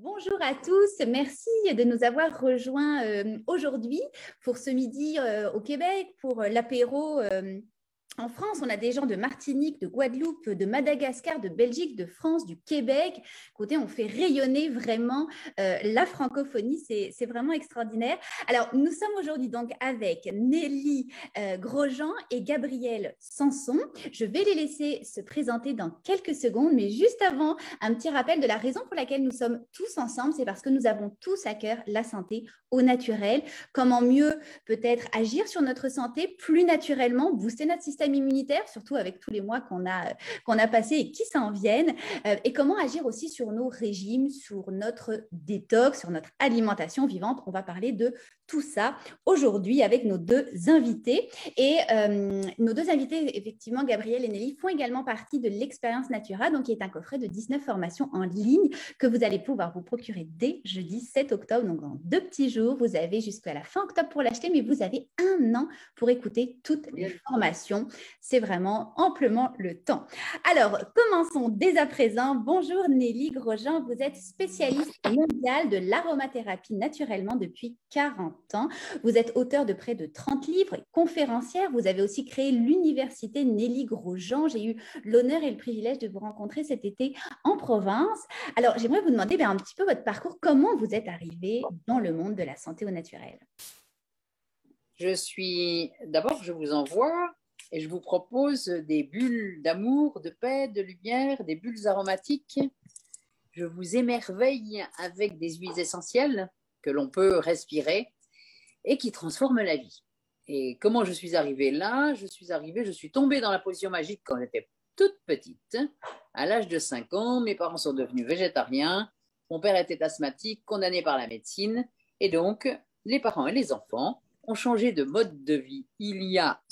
Bonjour à tous, merci de nous avoir rejoints aujourd'hui pour ce midi au Québec, pour l'apéro. En France, on a des gens de Martinique, de Guadeloupe, de Madagascar, de Belgique, de France, du Québec. Écoutez, on fait rayonner vraiment la francophonie, c'est vraiment extraordinaire. Alors, nous sommes aujourd'hui donc avec Nelly Grosjean et Gabriel Sanson. Je vais les laisser se présenter dans quelques secondes, mais juste avant, un petit rappel de la raison pour laquelle nous sommes tous ensemble, c'est parce que nous avons tous à cœur la santé au naturel. Comment mieux peut-être agir sur notre santé plus naturellement, booster notre système immunitaire, surtout avec tous les mois qu'on a passés et qui s'en viennent, et comment agir aussi sur nos régimes, sur notre détox, sur notre alimentation vivante. On va parler de tout ça aujourd'hui avec nos deux invités. Et nos deux invités, effectivement, Gabriel et Nelly, font également partie de l'Expérience Natura, donc qui est un coffret de 19 formations en ligne que vous allez pouvoir vous procurer dès jeudi 7 octobre, donc dans 2 petits jours. Vous avez jusqu'à la fin octobre pour l'acheter, mais vous avez 1 an pour écouter toutes les formations. C'est vraiment amplement le temps. Alors, commençons dès à présent. Bonjour Nelly Grosjean, vous êtes spécialiste mondiale de l'aromathérapie naturellement depuis 40 ans. Vous êtes auteur de près de 30 livres et conférencière. Vous avez aussi créé l'université Nelly Grosjean. J'ai eu l'honneur et le privilège de vous rencontrer cet été en province. Alors, j'aimerais vous demander un petit peu votre parcours. Comment vous êtes arrivé dans le monde de la santé au naturel? D'abord, je vous envoie et je vous propose des bulles d'amour, de paix, de lumière, des bulles aromatiques. Je vous émerveille avec des huiles essentielles que l'on peut respirer et qui transforment la vie. Et comment je suis arrivée là? Je suis tombée dans la potion magique quand j'étais toute petite. À l'âge de 5 ans, mes parents sont devenus végétariens. Mon père était asthmatique, condamné par la médecine. Et donc, les parents et les enfants ont changé de mode de vie il y a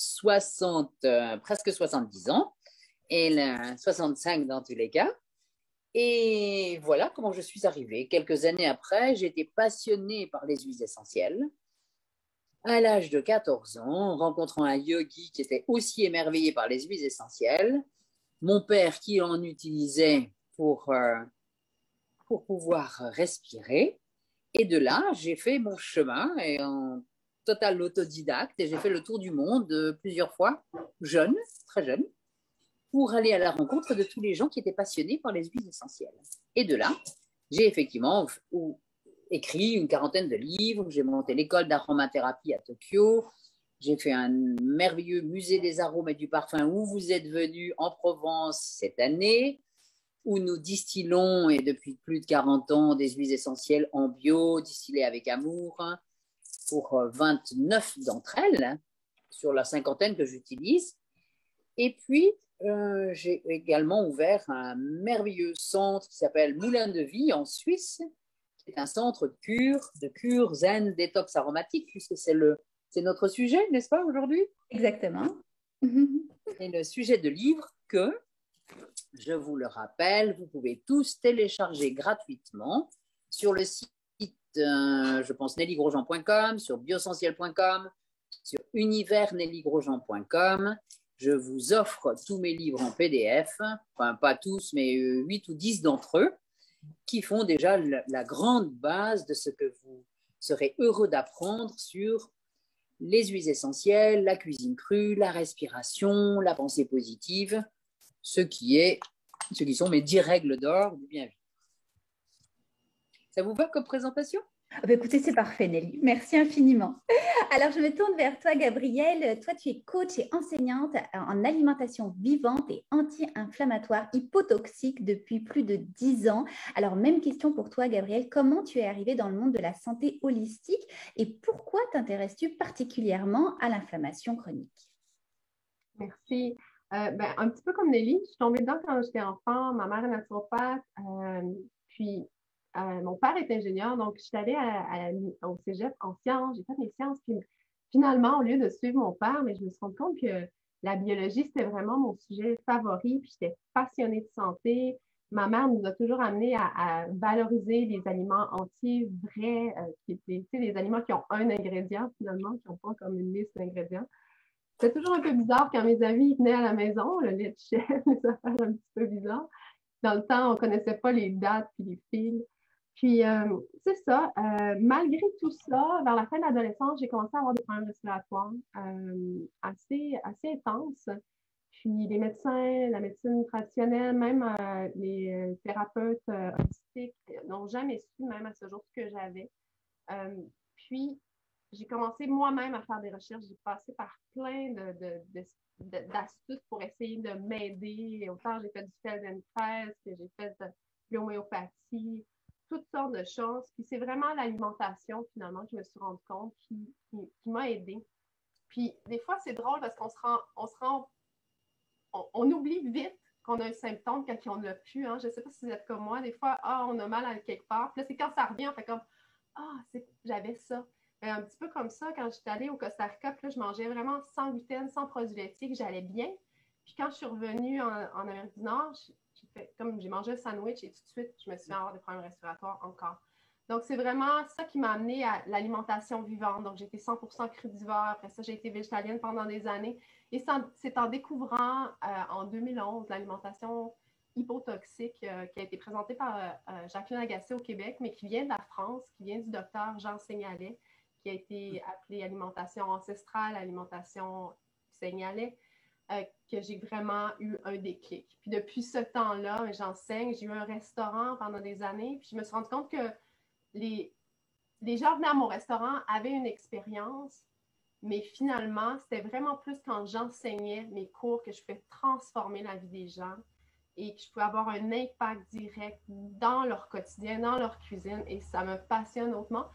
presque 70 ans, et 65 dans tous les cas. Et voilà comment je suis arrivée. Quelques années après, j'ai été passionnée par les huiles essentielles. À l'âge de 14 ans, rencontrant un yogi qui était aussi émerveillé par les huiles essentielles, mon père qui en utilisait pour pouvoir respirer. Et de là, j'ai fait mon chemin et en total autodidacte et j'ai fait le tour du monde plusieurs fois, jeune, très jeune, pour aller à la rencontre de tous les gens qui étaient passionnés par les huiles essentielles. Et de là, j'ai effectivement écrit une quarantaine de livres, j'ai monté l'école d'aromathérapie à Tokyo, j'ai fait un merveilleux musée des arômes et du parfum où vous êtes venu en Provence cette année, où nous distillons, et depuis plus de 40 ans, des huiles essentielles en bio, distillées avec amour, pour 29 d'entre elles, sur la cinquantaine que j'utilise. Et puis, j'ai également ouvert un merveilleux centre qui s'appelle Moulin de Vie en Suisse, qui est un centre de cure zen, détox aromatique, puisque c'est notre sujet, n'est-ce pas, aujourd'hui? Exactement. C'est le sujet de livre que, je vous le rappelle, vous pouvez tous télécharger gratuitement sur le site, je pense, nellygrosjean.com, sur biosentiel.com, sur univers-nellygrosjean.com. Je vous offre tous mes livres en PDF, enfin pas tous, mais 8 ou 10 d'entre eux, qui font déjà la grande base de ce que vous serez heureux d'apprendre sur les huiles essentielles, la cuisine crue, la respiration, la pensée positive, ce qui sont mes 10 règles d'or du bien-vivre. Ça vous va comme présentation? Écoutez, c'est parfait, Nelly. Merci infiniment. Alors, je me tourne vers toi, Gabrielle. Toi, tu es coach et enseignante en alimentation vivante et anti-inflammatoire hypotoxique depuis plus de 10 ans. Alors, même question pour toi, Gabrielle. Comment tu es arrivée dans le monde de la santé holistique et pourquoi t'intéresses-tu particulièrement à l'inflammation chronique? Merci. Un petit peu comme Nelly, je suis tombée dedans quand j'étais enfant. Ma mère est naturopathe, puis mon père est ingénieur, donc je suis allée au cégep en sciences. J'ai fait mes sciences, puis finalement, au lieu de suivre mon père, mais je me suis rendu compte que la biologie, c'était vraiment mon sujet favori, puis j'étais passionnée de santé. Ma mère nous a toujours amenés à valoriser les aliments entiers, vrais, les aliments qui ont un ingrédient finalement, qui n'ont pas comme une liste d'ingrédients. C'était toujours un peu bizarre quand mes amis venaient à la maison, le lait de chèvre, les affaires un petit peu bizarres. Dans le temps, on ne connaissait pas les dates et les fils. Puis, c'est ça. Malgré tout ça, vers la fin de l'adolescence, j'ai commencé à avoir des problèmes respiratoires assez intenses. Puis, les médecins, la médecine traditionnelle, même les thérapeutes holistiques n'ont jamais su, même à ce jour, ce que j'avais. Puis, j'ai commencé moi-même à faire des recherches. J'ai passé par plein d'astuces pour essayer de m'aider. Autant j'ai fait du Feldenkrais, que j'ai fait de l'homéopathie, toutes sortes de choses. Puis c'est vraiment l'alimentation, finalement, que je me suis rendu compte qui m'a aidée. Puis des fois, c'est drôle parce on oublie vite qu'on a un symptôme quand on ne l'a plus. Hein. Je ne sais pas si vous êtes comme moi. Des fois, on a mal à quelque part. Puis là, c'est quand ça revient, on fait comme j'avais ça. Un petit peu comme ça, quand j'étais allée au Costa Rica, puis là, je mangeais vraiment sans gluten, sans produits laitiers, j'allais bien. Puis quand je suis revenue en Amérique du Nord, j'ai mangé un sandwich et tout de suite, je me suis fait avoir des problèmes respiratoires encore. Donc, c'est vraiment ça qui m'a amené à l'alimentation vivante. Donc, j'ai été 100% crudivore. Après ça, j'ai été végétalienne pendant des années. Et c'est en découvrant en 2011 l'alimentation hypotoxique qui a été présentée par Jacqueline Agassé au Québec, mais qui vient de la France, qui vient du docteur Jean Seignalet, qui a été appelée alimentation ancestrale, alimentation Seignalet, que j'ai vraiment eu un déclic. Puis depuis ce temps-là, j'enseigne, j'ai eu un restaurant pendant des années, puis je me suis rendu compte que les gens venaient à mon restaurant, avaient une expérience, mais finalement, c'était vraiment plus quand j'enseignais mes cours que je pouvais transformer la vie des gens et que je pouvais avoir un impact direct dans leur quotidien, dans leur cuisine, et ça me passionne hautement.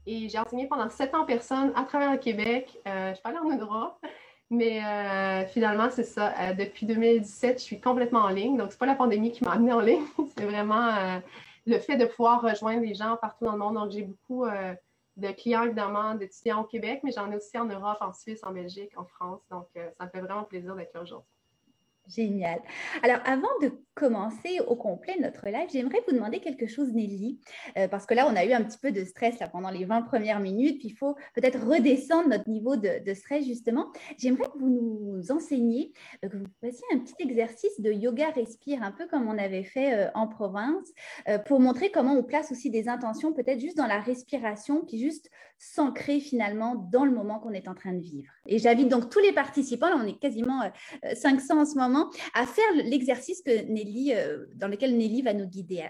Et j'ai enseigné pendant 7 ans en personne à travers le Québec. Je suis pas allée en Europe, mais finalement, c'est ça. Depuis 2017, je suis complètement en ligne. Donc, c'est pas la pandémie qui m'a amenée en ligne. C'est vraiment le fait de pouvoir rejoindre les gens partout dans le monde. Donc, j'ai beaucoup de clients, évidemment, d'étudiants au Québec, mais j'en ai aussi en Europe, en Suisse, en Belgique, en France. Donc, ça me fait vraiment plaisir d'être là aujourd'hui. Génial. Alors, avant de commencer au complet notre live, j'aimerais vous demander quelque chose, Nelly, parce que là, on a eu un petit peu de stress là, pendant les 20 premières minutes, puis il faut peut-être redescendre notre niveau de stress, justement. J'aimerais que vous nous enseigniez, que vous fassiez un petit exercice de yoga respire, un peu comme on avait fait en province, pour montrer comment on place aussi des intentions, peut-être juste dans la respiration, puis juste s'ancrer finalement dans le moment qu'on est en train de vivre. Et j'invite donc tous les participants, là on est quasiment 500 en ce moment, à faire l'exercice dans lequel Nelly va nous guider.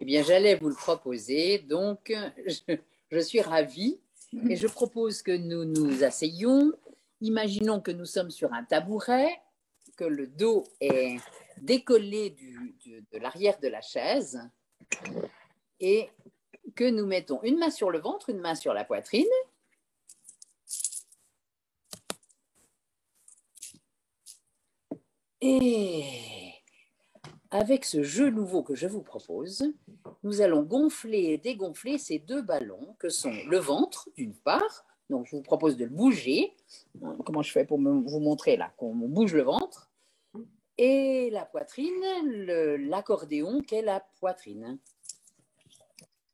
Eh bien, j'allais vous le proposer, donc je suis ravie et je propose que nous nous asseyions. Imaginons que nous sommes sur un tabouret, que le dos est décollé de l'arrière de la chaise et que nous mettons une main sur le ventre, une main sur la poitrine. Et avec ce jeu nouveau que je vous propose, nous allons gonfler et dégonfler ces deux ballons que sont le ventre, d'une part. Donc, je vous propose de le bouger. Comment je fais pour vous montrer là qu'on bouge le ventre. Et la poitrine, l'accordéon qu'est la poitrine.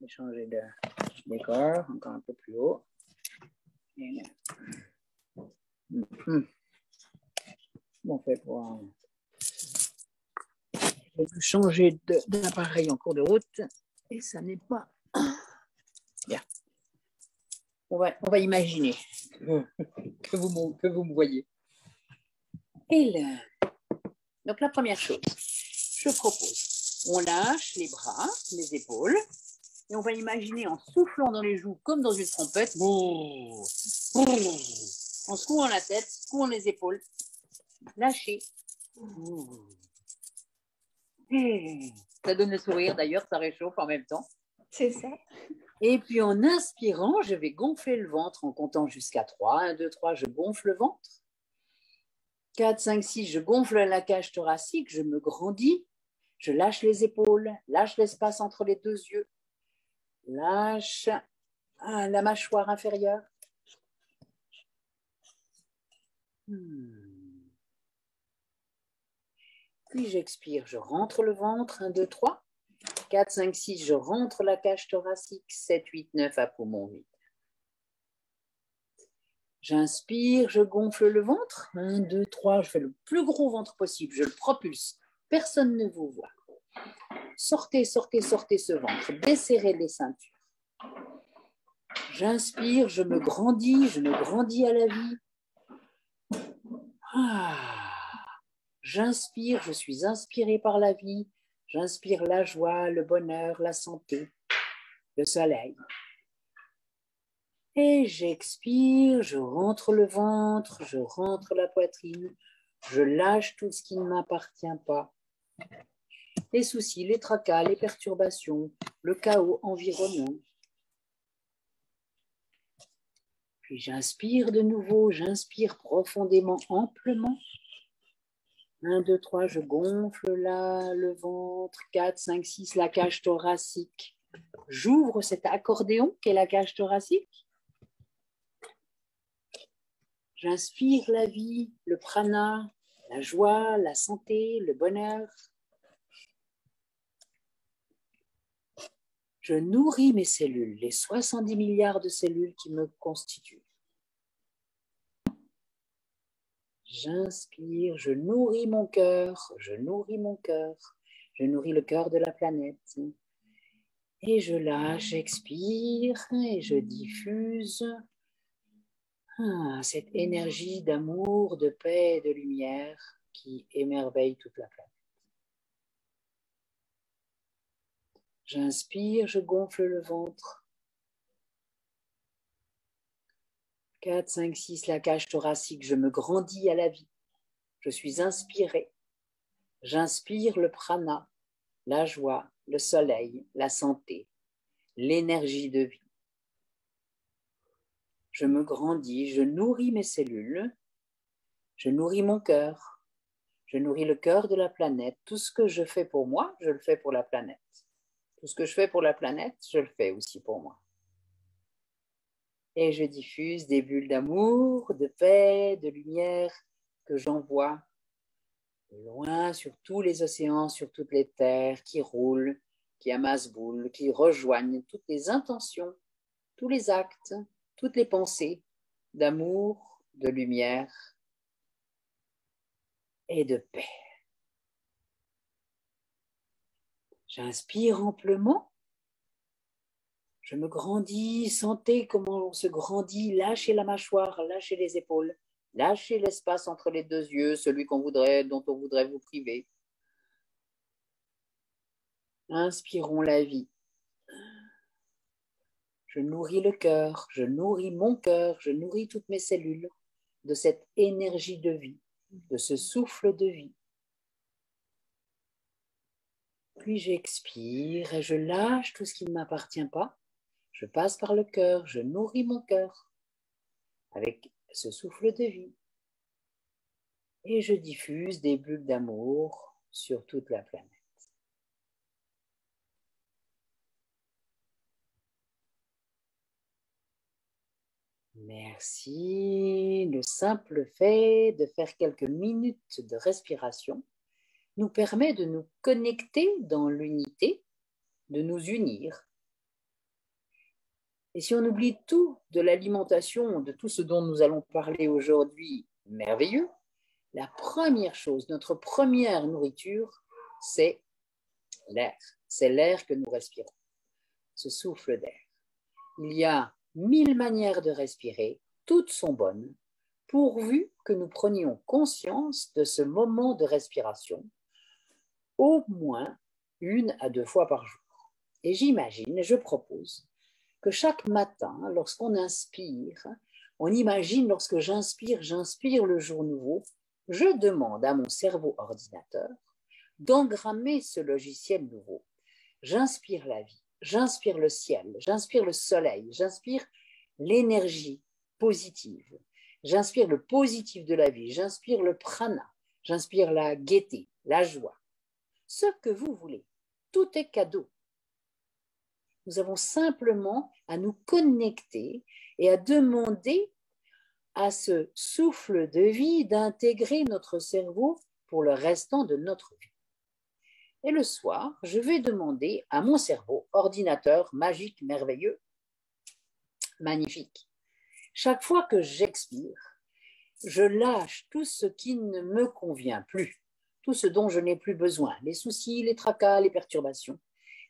Je vais changer de décor, encore un peu plus haut. Et là. Bon, on fait pour... J'ai dû changer d'appareil en cours de route et ça n'est pas bien. On va imaginer que vous me voyez. Et là, donc la première chose, je propose, on lâche les bras, les épaules, et on va imaginer en soufflant dans les joues comme dans une trompette, en secouant la tête, secouant les épaules, lâcher. Ça donne le sourire d'ailleurs, ça réchauffe en même temps. C'est ça. Et puis en inspirant, je vais gonfler le ventre en comptant jusqu'à 3. 1, 2, 3, je gonfle le ventre. 4, 5, 6, je gonfle la cage thoracique, je me grandis. Je lâche les épaules, lâche l'espace entre les deux yeux. Lâche la mâchoire inférieure. Puis j'expire, je rentre le ventre, 1, 2, 3. 4, 5, 6, je rentre la cage thoracique, 7, 8, 9 à poumon vide. J'inspire, je gonfle le ventre, 1, 2, 3, je fais le plus gros ventre possible, je le propulse, personne ne vous voit. Sortez, sortez, sortez ce ventre. Desserrez les ceintures. J'inspire, je me grandis à la vie. J'inspire, je suis inspiré par la vie. J'inspire la joie, le bonheur, la santé, le soleil. Et j'expire, je rentre le ventre, je rentre la poitrine, je lâche tout ce qui ne m'appartient pas. Les soucis, les tracas, les perturbations, le chaos environnant. Puis j'inspire de nouveau, j'inspire profondément, amplement. 1, 2, 3, je gonfle là le ventre. 4, 5, 6, la cage thoracique. J'ouvre cet accordéon qu'est la cage thoracique. J'inspire la vie, le prana, la joie, la santé, le bonheur. Je nourris mes cellules, les 70 milliards de cellules qui me constituent. J'inspire, je nourris mon cœur, je nourris mon cœur, je nourris le cœur de la planète. Et je lâche, j'expire et je diffuse cette énergie d'amour, de paix, de lumière qui émerveille toute la planète. J'inspire, je gonfle le ventre. 4, 5, 6, la cage thoracique, je me grandis à la vie. Je suis inspiré. J'inspire le prana, la joie, le soleil, la santé, l'énergie de vie. Je me grandis, je nourris mes cellules, je nourris mon cœur, je nourris le cœur de la planète. Tout ce que je fais pour moi, je le fais pour la planète. Tout ce que je fais pour la planète, je le fais aussi pour moi. Et je diffuse des bulles d'amour, de paix, de lumière que j'envoie loin sur tous les océans, sur toutes les terres qui roulent, qui amassent boules, qui rejoignent toutes les intentions, tous les actes, toutes les pensées d'amour, de lumière et de paix. J'inspire amplement. Je me grandis, sentez comment on se grandit, lâchez la mâchoire, lâchez les épaules, lâchez l'espace entre les deux yeux, celui dont on voudrait vous priver. Inspirons la vie. Je nourris le cœur, je nourris mon cœur, je nourris toutes mes cellules de cette énergie de vie, de ce souffle de vie. Puis j'expire et je lâche tout ce qui ne m'appartient pas. Je passe par le cœur, je nourris mon cœur avec ce souffle de vie. Et je diffuse des bulles d'amour sur toute la planète. Merci. Le simple fait de faire quelques minutes de respiration nous permet de nous connecter dans l'unité, de nous unir. Et si on oublie tout de l'alimentation, de tout ce dont nous allons parler aujourd'hui, merveilleux, la première chose, notre première nourriture, c'est l'air. C'est l'air que nous respirons, ce souffle d'air. Il y a 1000 manières de respirer, toutes sont bonnes, pourvu que nous prenions conscience de ce moment de respiration, au moins 1 à 2 fois par jour. Et j'imagine, je propose, que chaque matin, lorsqu'on inspire, on imagine lorsque j'inspire le jour nouveau, je demande à mon cerveau ordinateur d'engrammer ce logiciel nouveau. J'inspire la vie, j'inspire le ciel, j'inspire le soleil, j'inspire l'énergie positive, j'inspire le positif de la vie, j'inspire le prana, j'inspire la gaieté, la joie. Ce que vous voulez, tout est cadeau. Nous avons simplement à nous connecter et à demander à ce souffle de vie d'intégrer notre cerveau pour le restant de notre vie. Et le soir, je vais demander à mon cerveau, ordinateur magique, merveilleux, magnifique. Chaque fois que j'expire, je lâche tout ce qui ne me convient plus. tout ce dont je n'ai plus besoin, les soucis, les tracas, les perturbations,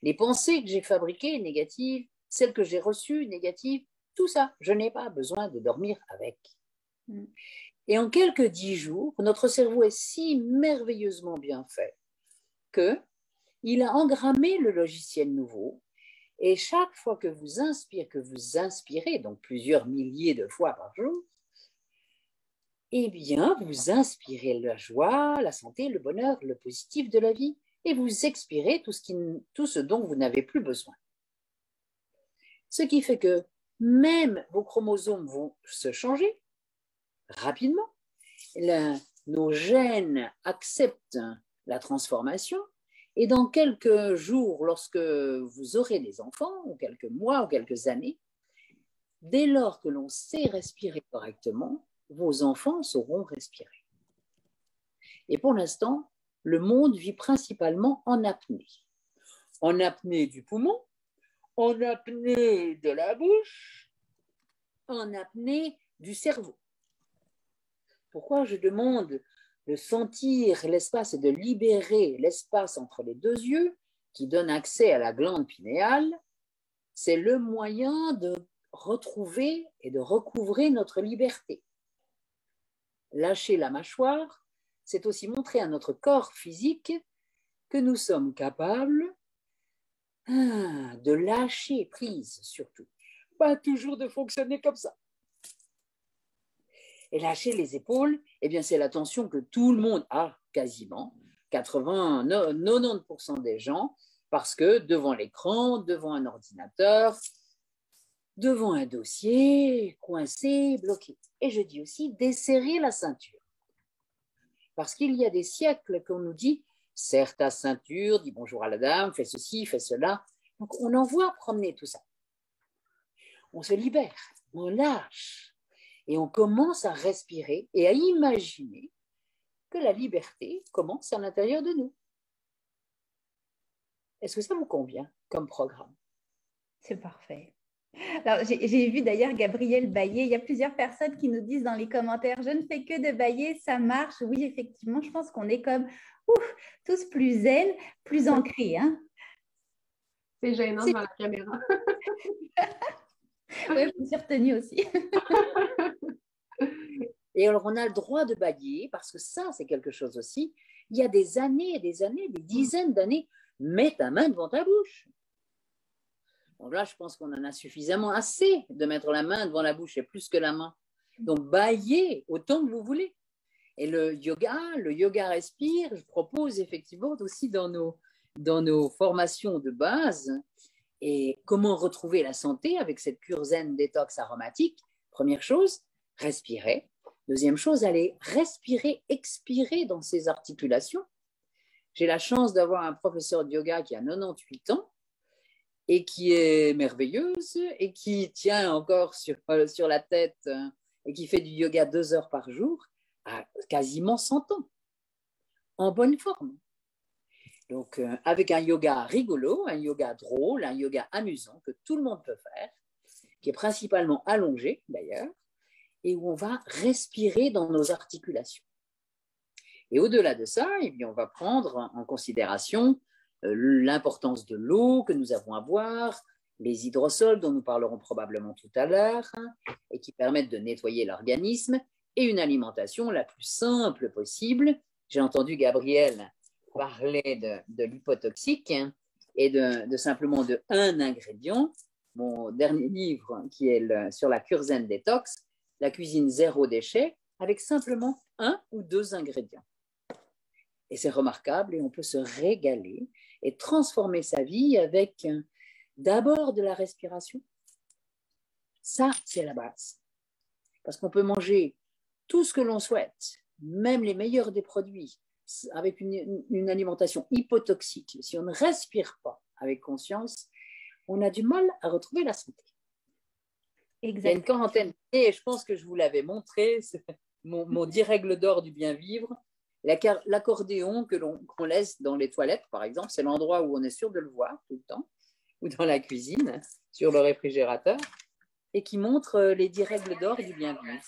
les pensées que j'ai fabriquées négatives, celles que j'ai reçues négatives, tout ça, je n'ai pas besoin de dormir avec. Et en quelques 10 jours, notre cerveau est si merveilleusement bien fait qu'il a engrammé le logiciel nouveau. Et chaque fois que vous inspirez, donc plusieurs milliers de fois par jour, eh bien, vous inspirez la joie, la santé, le bonheur, le positif de la vie, et vous expirez tout ce dont vous n'avez plus besoin. Ce qui fait que même vos chromosomes vont se changer rapidement. Nos gènes acceptent la transformation, et dans quelques jours, lorsque vous aurez des enfants, ou quelques mois, ou quelques années, dès lors que l'on sait respirer correctement, vos enfants sauront respirer. Et pour l'instant, le monde vit principalement en apnée. En apnée du poumon, en apnée de la bouche, en apnée du cerveau. Pourquoi je demande de sentir l'espace et de libérer l'espace entre les deux yeux qui donne accès à la glande pinéale? C'est le moyen de retrouver et de recouvrer notre liberté. Lâcher la mâchoire, c'est aussi montrer à notre corps physique que nous sommes capables de lâcher prise surtout. Pas toujours de fonctionner comme ça. Et lâcher les épaules, eh bien c'est la tension que tout le monde a quasiment, 90% des gens, parce que devant l'écran, devant un ordinateur, devant un dossier, coincé, bloqué. Et je dis aussi desserrer la ceinture. Parce qu'il y a des siècles qu'on nous dit serre ta ceinture, dis bonjour à la dame, fais ceci, fais cela. Donc on envoie promener tout ça. On se libère, on lâche et on commence à respirer et à imaginer que la liberté commence à l'intérieur de nous. Est-ce que ça vous convient comme programme? C'est parfait. Alors, j'ai vu d'ailleurs Gabriel bailler. Il y a plusieurs personnes qui nous disent dans les commentaires, je ne fais que de bailler, ça marche. Oui, effectivement, je pense qu'on est comme tous plus zen, plus ancrés. Hein. C'est gênant devant la caméra. Oui, je me suis retenue aussi. Et alors, on a le droit de bailler parce que ça, c'est quelque chose aussi. Il y a des années, des dizaines d'années, mets ta main devant ta bouche. Donc là, je pense qu'on en a suffisamment assez de mettre la main devant la bouche et plus que la main. Donc, baillez autant que vous voulez. Et le yoga respire, je propose effectivement aussi dans nos formations de base. Et comment retrouver la santé avec cette cure zen détox aromatique? Première chose, respirer. Deuxième chose, aller respirer, expirer dans ses articulations. J'ai la chance d'avoir un professeur de yoga qui a 98 ans et qui est merveilleuse et qui tient encore sur la tête et qui fait du yoga 2 heures par jour à quasiment 100 ans, en bonne forme. Donc, avec un yoga rigolo, un yoga drôle, un yoga amusant que tout le monde peut faire, qui est principalement allongé d'ailleurs, et où on va respirer dans nos articulations. Et au-delà de ça, eh bien, on va prendre en considération l'importance de l'eau que nous avons à boire, les hydrosols dont nous parlerons probablement tout à l'heure, et qui permettent de nettoyer l'organisme, et une alimentation la plus simple possible. J'ai entendu Gabriel parler de l'hypotoxique et de simplement de un ingrédient. Mon dernier livre qui est sur la cure zen détox, la cuisine zéro déchet, avec simplement 1 ou 2 ingrédients. Et c'est remarquable et on peut se régaler et transformer sa vie avec d'abord de la respiration. Ça, c'est la base. Parce qu'on peut manger tout ce que l'on souhaite, même les meilleurs des produits, avec une alimentation hypotoxique. Si on ne respire pas avec conscience, on a du mal à retrouver la santé. Exactement. Il y a une quarantaine d'années, et je pense que je vous l'avais montré, mon 10 règles d'or du bien vivre. L'accordéon qu'on laisse dans les toilettes, par exemple, c'est l'endroit où on est sûr de le voir tout le temps, ou dans la cuisine, sur le réfrigérateur, et qui montre les 10 règles d'or du bien vivre.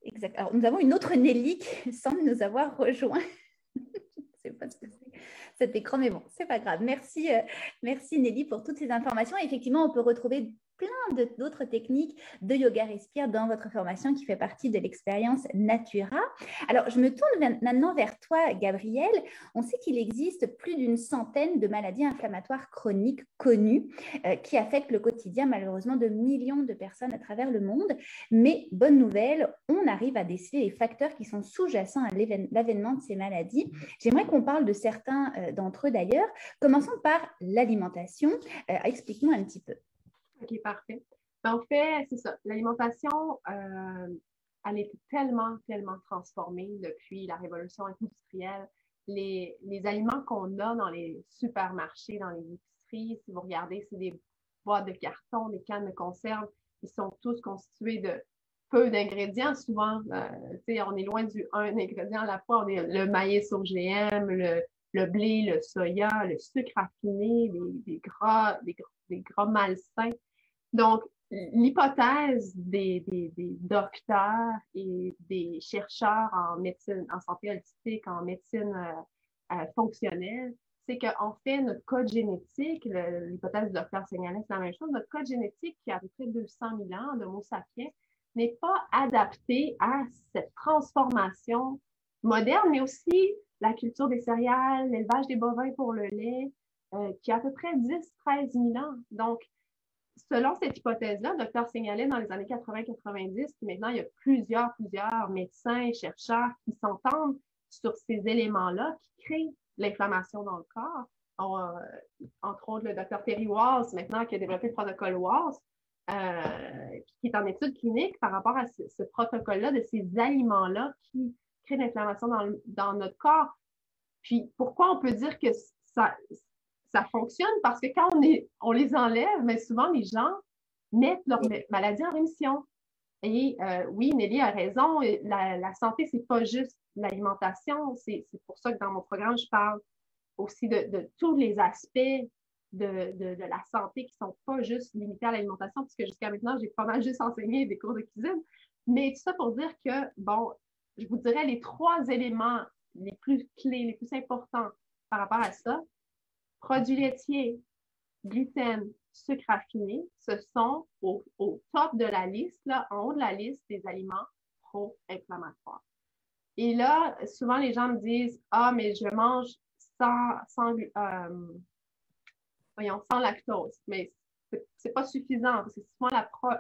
Exact. Alors, nous avons une autre Nelly qui semble nous avoir rejoint. Je ne sais pas ce que c'est cet écran, mais bon, c'est pas grave. Merci, merci Nelly pour toutes ces informations. Effectivement, on peut retrouver plein d'autres techniques de yoga respire dans votre formation qui fait partie de l'expérience Natura. Alors, je me tourne maintenant vers toi, Gabrielle. On sait qu'il existe plus d'une centaine de maladies inflammatoires chroniques connues qui affectent le quotidien, malheureusement, de millions de personnes à travers le monde. Mais, bonne nouvelle, on arrive à déceler les facteurs qui sont sous-jacents à l'avènement de ces maladies. J'aimerais qu'on parle de certains d'entre eux d'ailleurs. Commençons par l'alimentation. Explique-nous un petit peu. OK, parfait. En fait, c'est ça. L'alimentation, elle est tellement, tellement transformée depuis la révolution industrielle. Les aliments qu'on a dans les supermarchés, dans les épiceries, si vous regardez, c'est des boîtes de carton, des cannes de conserve. Ils sont tous constitués de peu d'ingrédients. Souvent, on est loin du un ingrédient à la fois. On est le maïs OGM, le blé, le soya, le sucre raffiné, des gras malsains. Donc, l'hypothèse des docteurs et des chercheurs en médecine, en santé holistique, en médecine fonctionnelle, c'est qu'en fait, notre code génétique, l'hypothèse du docteur Senghalek, c'est la même chose, notre code génétique qui a à peu près 200 000 ans d'Homo sapiens n'est pas adapté à cette transformation moderne, mais aussi la culture des céréales, l'élevage des bovins pour le lait, qui a à peu près 10-13 000 ans. Donc, selon cette hypothèse-là, Dr. Senghalek, dans les années 80-90, maintenant, il y a plusieurs médecins et chercheurs qui s'entendent sur ces éléments-là qui créent l'inflammation dans le corps. Entre autres, le Dr. Terry Walls, maintenant, qui a développé le protocole Walls, qui est en étude clinique par rapport à ce protocole-là, de ces aliments-là qui créent l'inflammation dans notre corps. Puis, pourquoi on peut dire que ça fonctionne? Parce que quand on les enlève, mais souvent, les gens mettent leur maladie en rémission. Et oui, Nelly a raison, la santé, c'est pas juste l'alimentation. C'est pour ça que dans mon programme, je parle aussi de tous les aspects de la santé qui sont pas juste limités à l'alimentation, puisque jusqu'à maintenant, j'ai pas mal juste enseigné des cours de cuisine. Mais tout ça pour dire que, bon, je vous dirais les 3 éléments les plus clés, les plus importants par rapport à ça: produits laitiers, gluten, sucre raffiné, ce sont au top de la liste, là, en haut de la liste des aliments pro-inflammatoires. Et là, souvent, les gens me disent « Ah, mais je mange sans lactose. » Mais c'est pas suffisant, parce que c'est souvent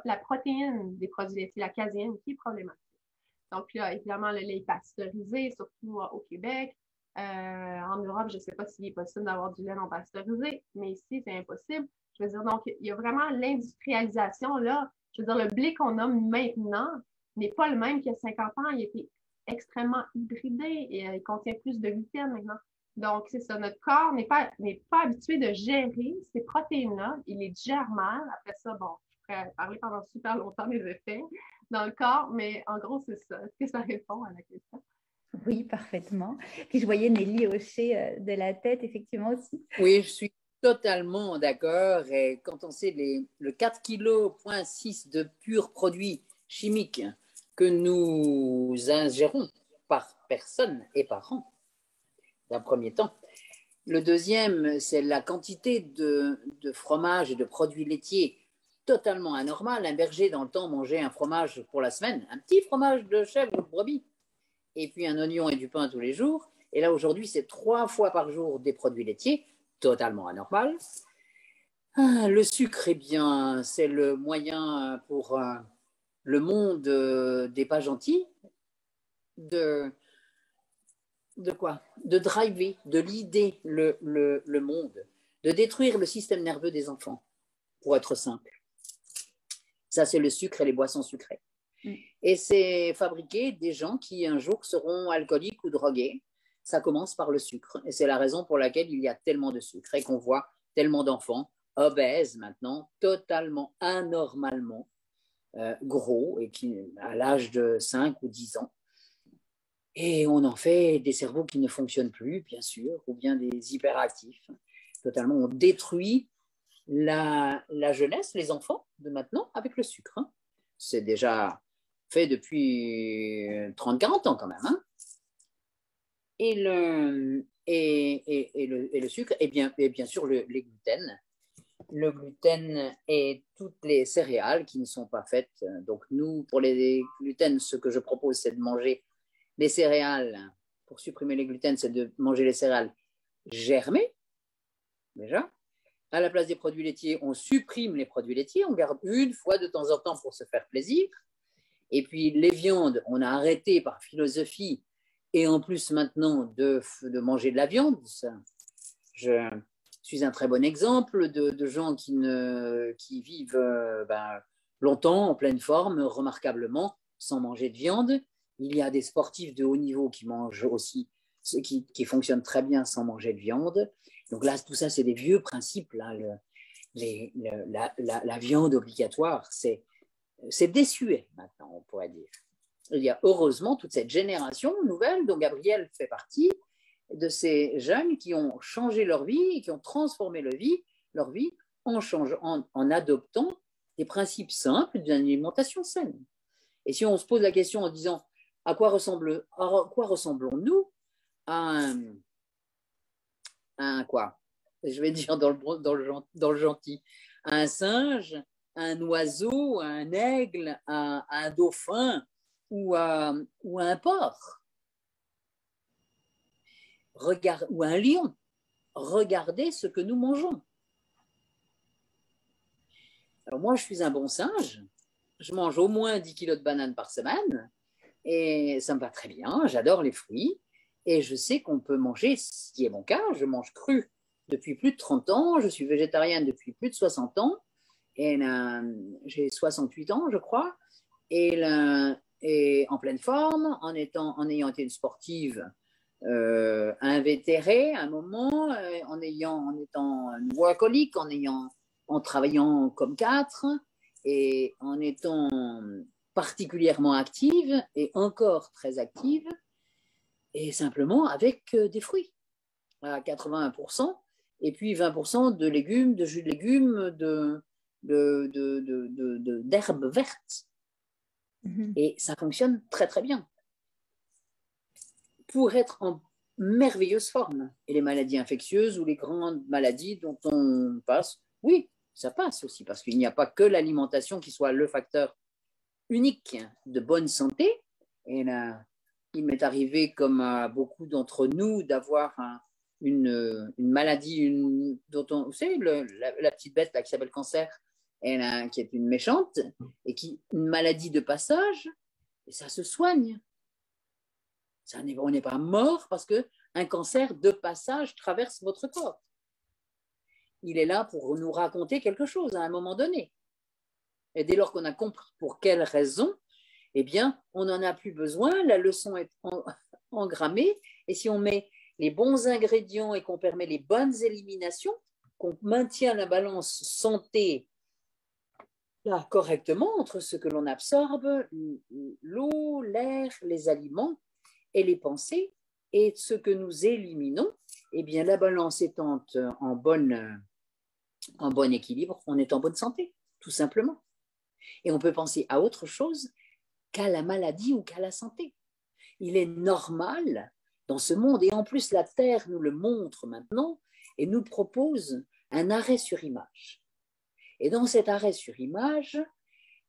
la protéine des produits laitiers, la caséine, qui est problématique. Donc là, évidemment, le lait est pasteurisé, surtout au Québec. En Europe, je ne sais pas s'il est possible d'avoir du lait non pasteurisé, mais ici, c'est impossible. Je veux dire, donc, il y a vraiment l'industrialisation, là. Je veux dire, le blé qu'on a maintenant n'est pas le même qu'il y a 50 ans. Il a été extrêmement hybridé et il contient plus de gluten maintenant. Donc, c'est ça. Notre corps n'est pas habitué de gérer ces protéines-là. Il les digère mal. Après ça, bon, je pourrais parler pendant super longtemps des effets dans le corps, mais en gros, c'est ça. Est-ce que ça répond à la question? Oui, parfaitement. Puis je voyais Nelly hocher de la tête, effectivement aussi. Oui, je suis totalement d'accord. Et quand on sait le 4,6 kg de purs produits chimiques que nous ingérons par personne et par an, d'un premier temps. Le deuxième, c'est la quantité de fromage et de produits laitiers totalement anormal. Un berger, dans le temps, mangeait un fromage pour la semaine, un petit fromage de chèvre ou de brebis, et puis un oignon et du pain tous les jours. Et là, aujourd'hui, c'est 3 fois par jour des produits laitiers, totalement anormal. Le sucre, eh bien, c'est le moyen pour le monde des pas gentils de quoi? De driver, de leader le monde, de détruire le système nerveux des enfants, pour être simple. Ça, c'est le sucre et les boissons sucrées. Et c'est fabriquer des gens qui un jour seront alcooliques ou drogués. Ça commence par le sucre. Et c'est la raison pour laquelle il y a tellement de sucre et qu'on voit tellement d'enfants obèses maintenant, totalement anormalement gros, et qui, à l'âge de 5 ou 10 ans. Et on en fait des cerveaux qui ne fonctionnent plus, bien sûr, ou bien des hyperactifs. Totalement, on détruit la jeunesse, les enfants de maintenant, avec le sucre. C'est déjà fait depuis 30-40 ans quand même. Hein. Et le sucre, et bien sûr les gluten. Le gluten et toutes les céréales qui ne sont pas faites. Donc nous, pour les gluten, ce que je propose, c'est de manger les céréales. Pour supprimer les gluten, c'est de manger les céréales germées, déjà. À la place des produits laitiers, on supprime les produits laitiers, on garde une fois de temps en temps pour se faire plaisir. Et puis les viandes, on a arrêté par philosophie, et en plus maintenant de manger de la viande. Je suis un très bon exemple de gens qui vivent longtemps, en pleine forme, remarquablement, sans manger de viande. Il y a des sportifs de haut niveau qui mangent aussi, qui fonctionnent très bien sans manger de viande. Donc là, tout ça, c'est des vieux principes. Là, la viande obligatoire, c'est désuet maintenant, on pourrait dire. Il y a heureusement toute cette génération nouvelle dont Gabriel fait partie, de ces jeunes qui ont changé leur vie et qui ont transformé leur vie en adoptant des principes simples d'une alimentation saine. Et si on se pose la question en disant à quoi ressemblons-nous à un quoi? Je vais dire dans le gentil, à un singe, à un oiseau, à un aigle, à un dauphin ou à un porc. Ou un lion. Regardez ce que nous mangeons. Alors moi, je suis un bon singe. Je mange au moins 10 kilos de bananes par semaine et ça me va très bien. J'adore les fruits et je sais qu'on peut manger, ce qui est mon cas. Je mange cru depuis plus de 30 ans. Je suis végétarienne depuis plus de 60 ans et j'ai 68 ans, je crois. Et en pleine forme, en ayant été une sportive invétéré à un moment, en étant une workaholic, en travaillant comme 4 et en étant particulièrement active et encore très active, et simplement avec des fruits à 81%, et puis 20% de légumes, de jus de légumes, d'herbes vertes. Et ça fonctionne très très bien. Pour être en merveilleuse forme. Et les maladies infectieuses ou les grandes maladies dont on passe, oui, ça passe aussi, parce qu'il n'y a pas que l'alimentation qui soit le facteur unique de bonne santé. Et là, il m'est arrivé, comme à beaucoup d'entre nous, d'avoir une maladie dont on, vous savez, la petite bête là, qui s'appelle cancer, qui est une méchante, et une maladie de passage, et ça se soigne. On n'est pas mort parce qu'un cancer de passage traverse votre corps. Il est là pour nous raconter quelque chose à un moment donné. Et dès lors qu'on a compris pour quelle raison, eh bien, on n'en a plus besoin, la leçon est engrammée, et si on met les bons ingrédients et qu'on permet les bonnes éliminations, qu'on maintient la balance santé là, correctement entre ce que l'on absorbe, l'eau, l'air, les aliments, et les pensées, et ce que nous éliminons, eh bien, la balance étant en bon équilibre, on est en bonne santé, tout simplement. Et on peut penser à autre chose qu'à la maladie ou qu'à la santé. Il est normal dans ce monde, et en plus la Terre nous le montre maintenant, et nous propose un arrêt sur image. Et dans cet arrêt sur image,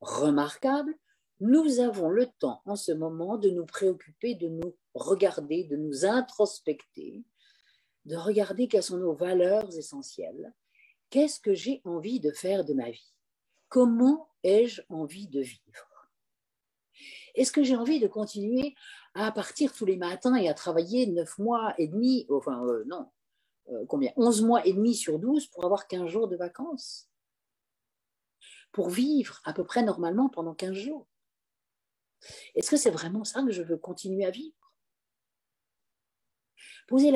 remarquable, nous avons le temps en ce moment de nous préoccuper, de nous regarder, de nous introspecter, de regarder quelles sont nos valeurs essentielles. Qu'est-ce que j'ai envie de faire de ma vie? Comment ai-je envie de vivre? Est-ce que j'ai envie de continuer à partir tous les matins et à travailler 9 mois et demi, enfin combien? 11 mois et demi sur 12 pour avoir 15 jours de vacances? Pour vivre à peu près normalement pendant 15 jours? Est-ce que c'est vraiment ça que je veux continuer à vivre? Posons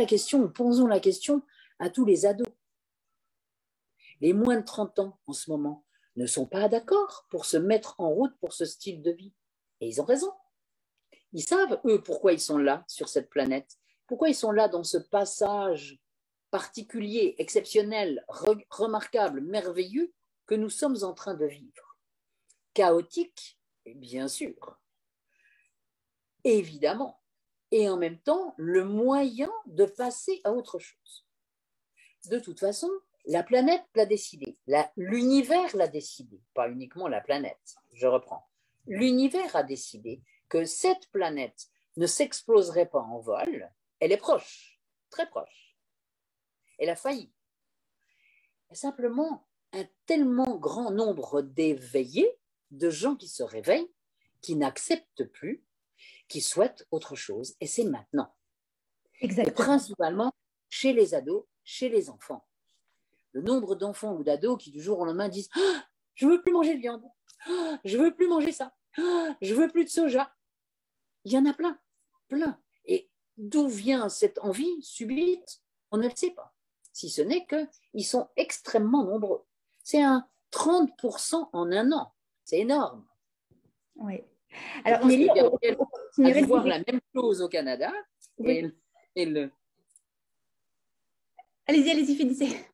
la question à tous les ados. Les moins de 30 ans en ce moment ne sont pas d'accord pour se mettre en route pour ce style de vie. Et ils ont raison. Ils savent, eux, pourquoi ils sont là sur cette planète, pourquoi ils sont là dans ce passage particulier, exceptionnel, remarquable, merveilleux que nous sommes en train de vivre. Chaotique, bien sûr, évidemment, et en même temps le moyen de passer à autre chose. De toute façon, la planète l'a décidé, l'univers l'a décidé, pas uniquement la planète, je reprends. L'univers a décidé que cette planète ne s'exploserait pas en vol, elle est proche, très proche. Elle a failli. Et simplement, un tellement grand nombre d'éveillés, de gens qui se réveillent, qui n'acceptent plus, qui souhaitent autre chose, et c'est maintenant. Exactement. Et principalement chez les ados, chez les enfants. Le nombre d'enfants ou d'ados qui du jour au lendemain disent ah, « je ne veux plus manger de viande, ah, je ne veux plus manger ça, ah, je ne veux plus de soja ». Il y en a plein, plein. Et d'où vient cette envie subite? On ne le sait pas. Si ce n'est qu'ils sont extrêmement nombreux. C'est un 30% en un an. C'est énorme. Oui. Alors, Nelly, Gabriel a dû voir la même chose au Canada. Oui. Allez-y, finissez.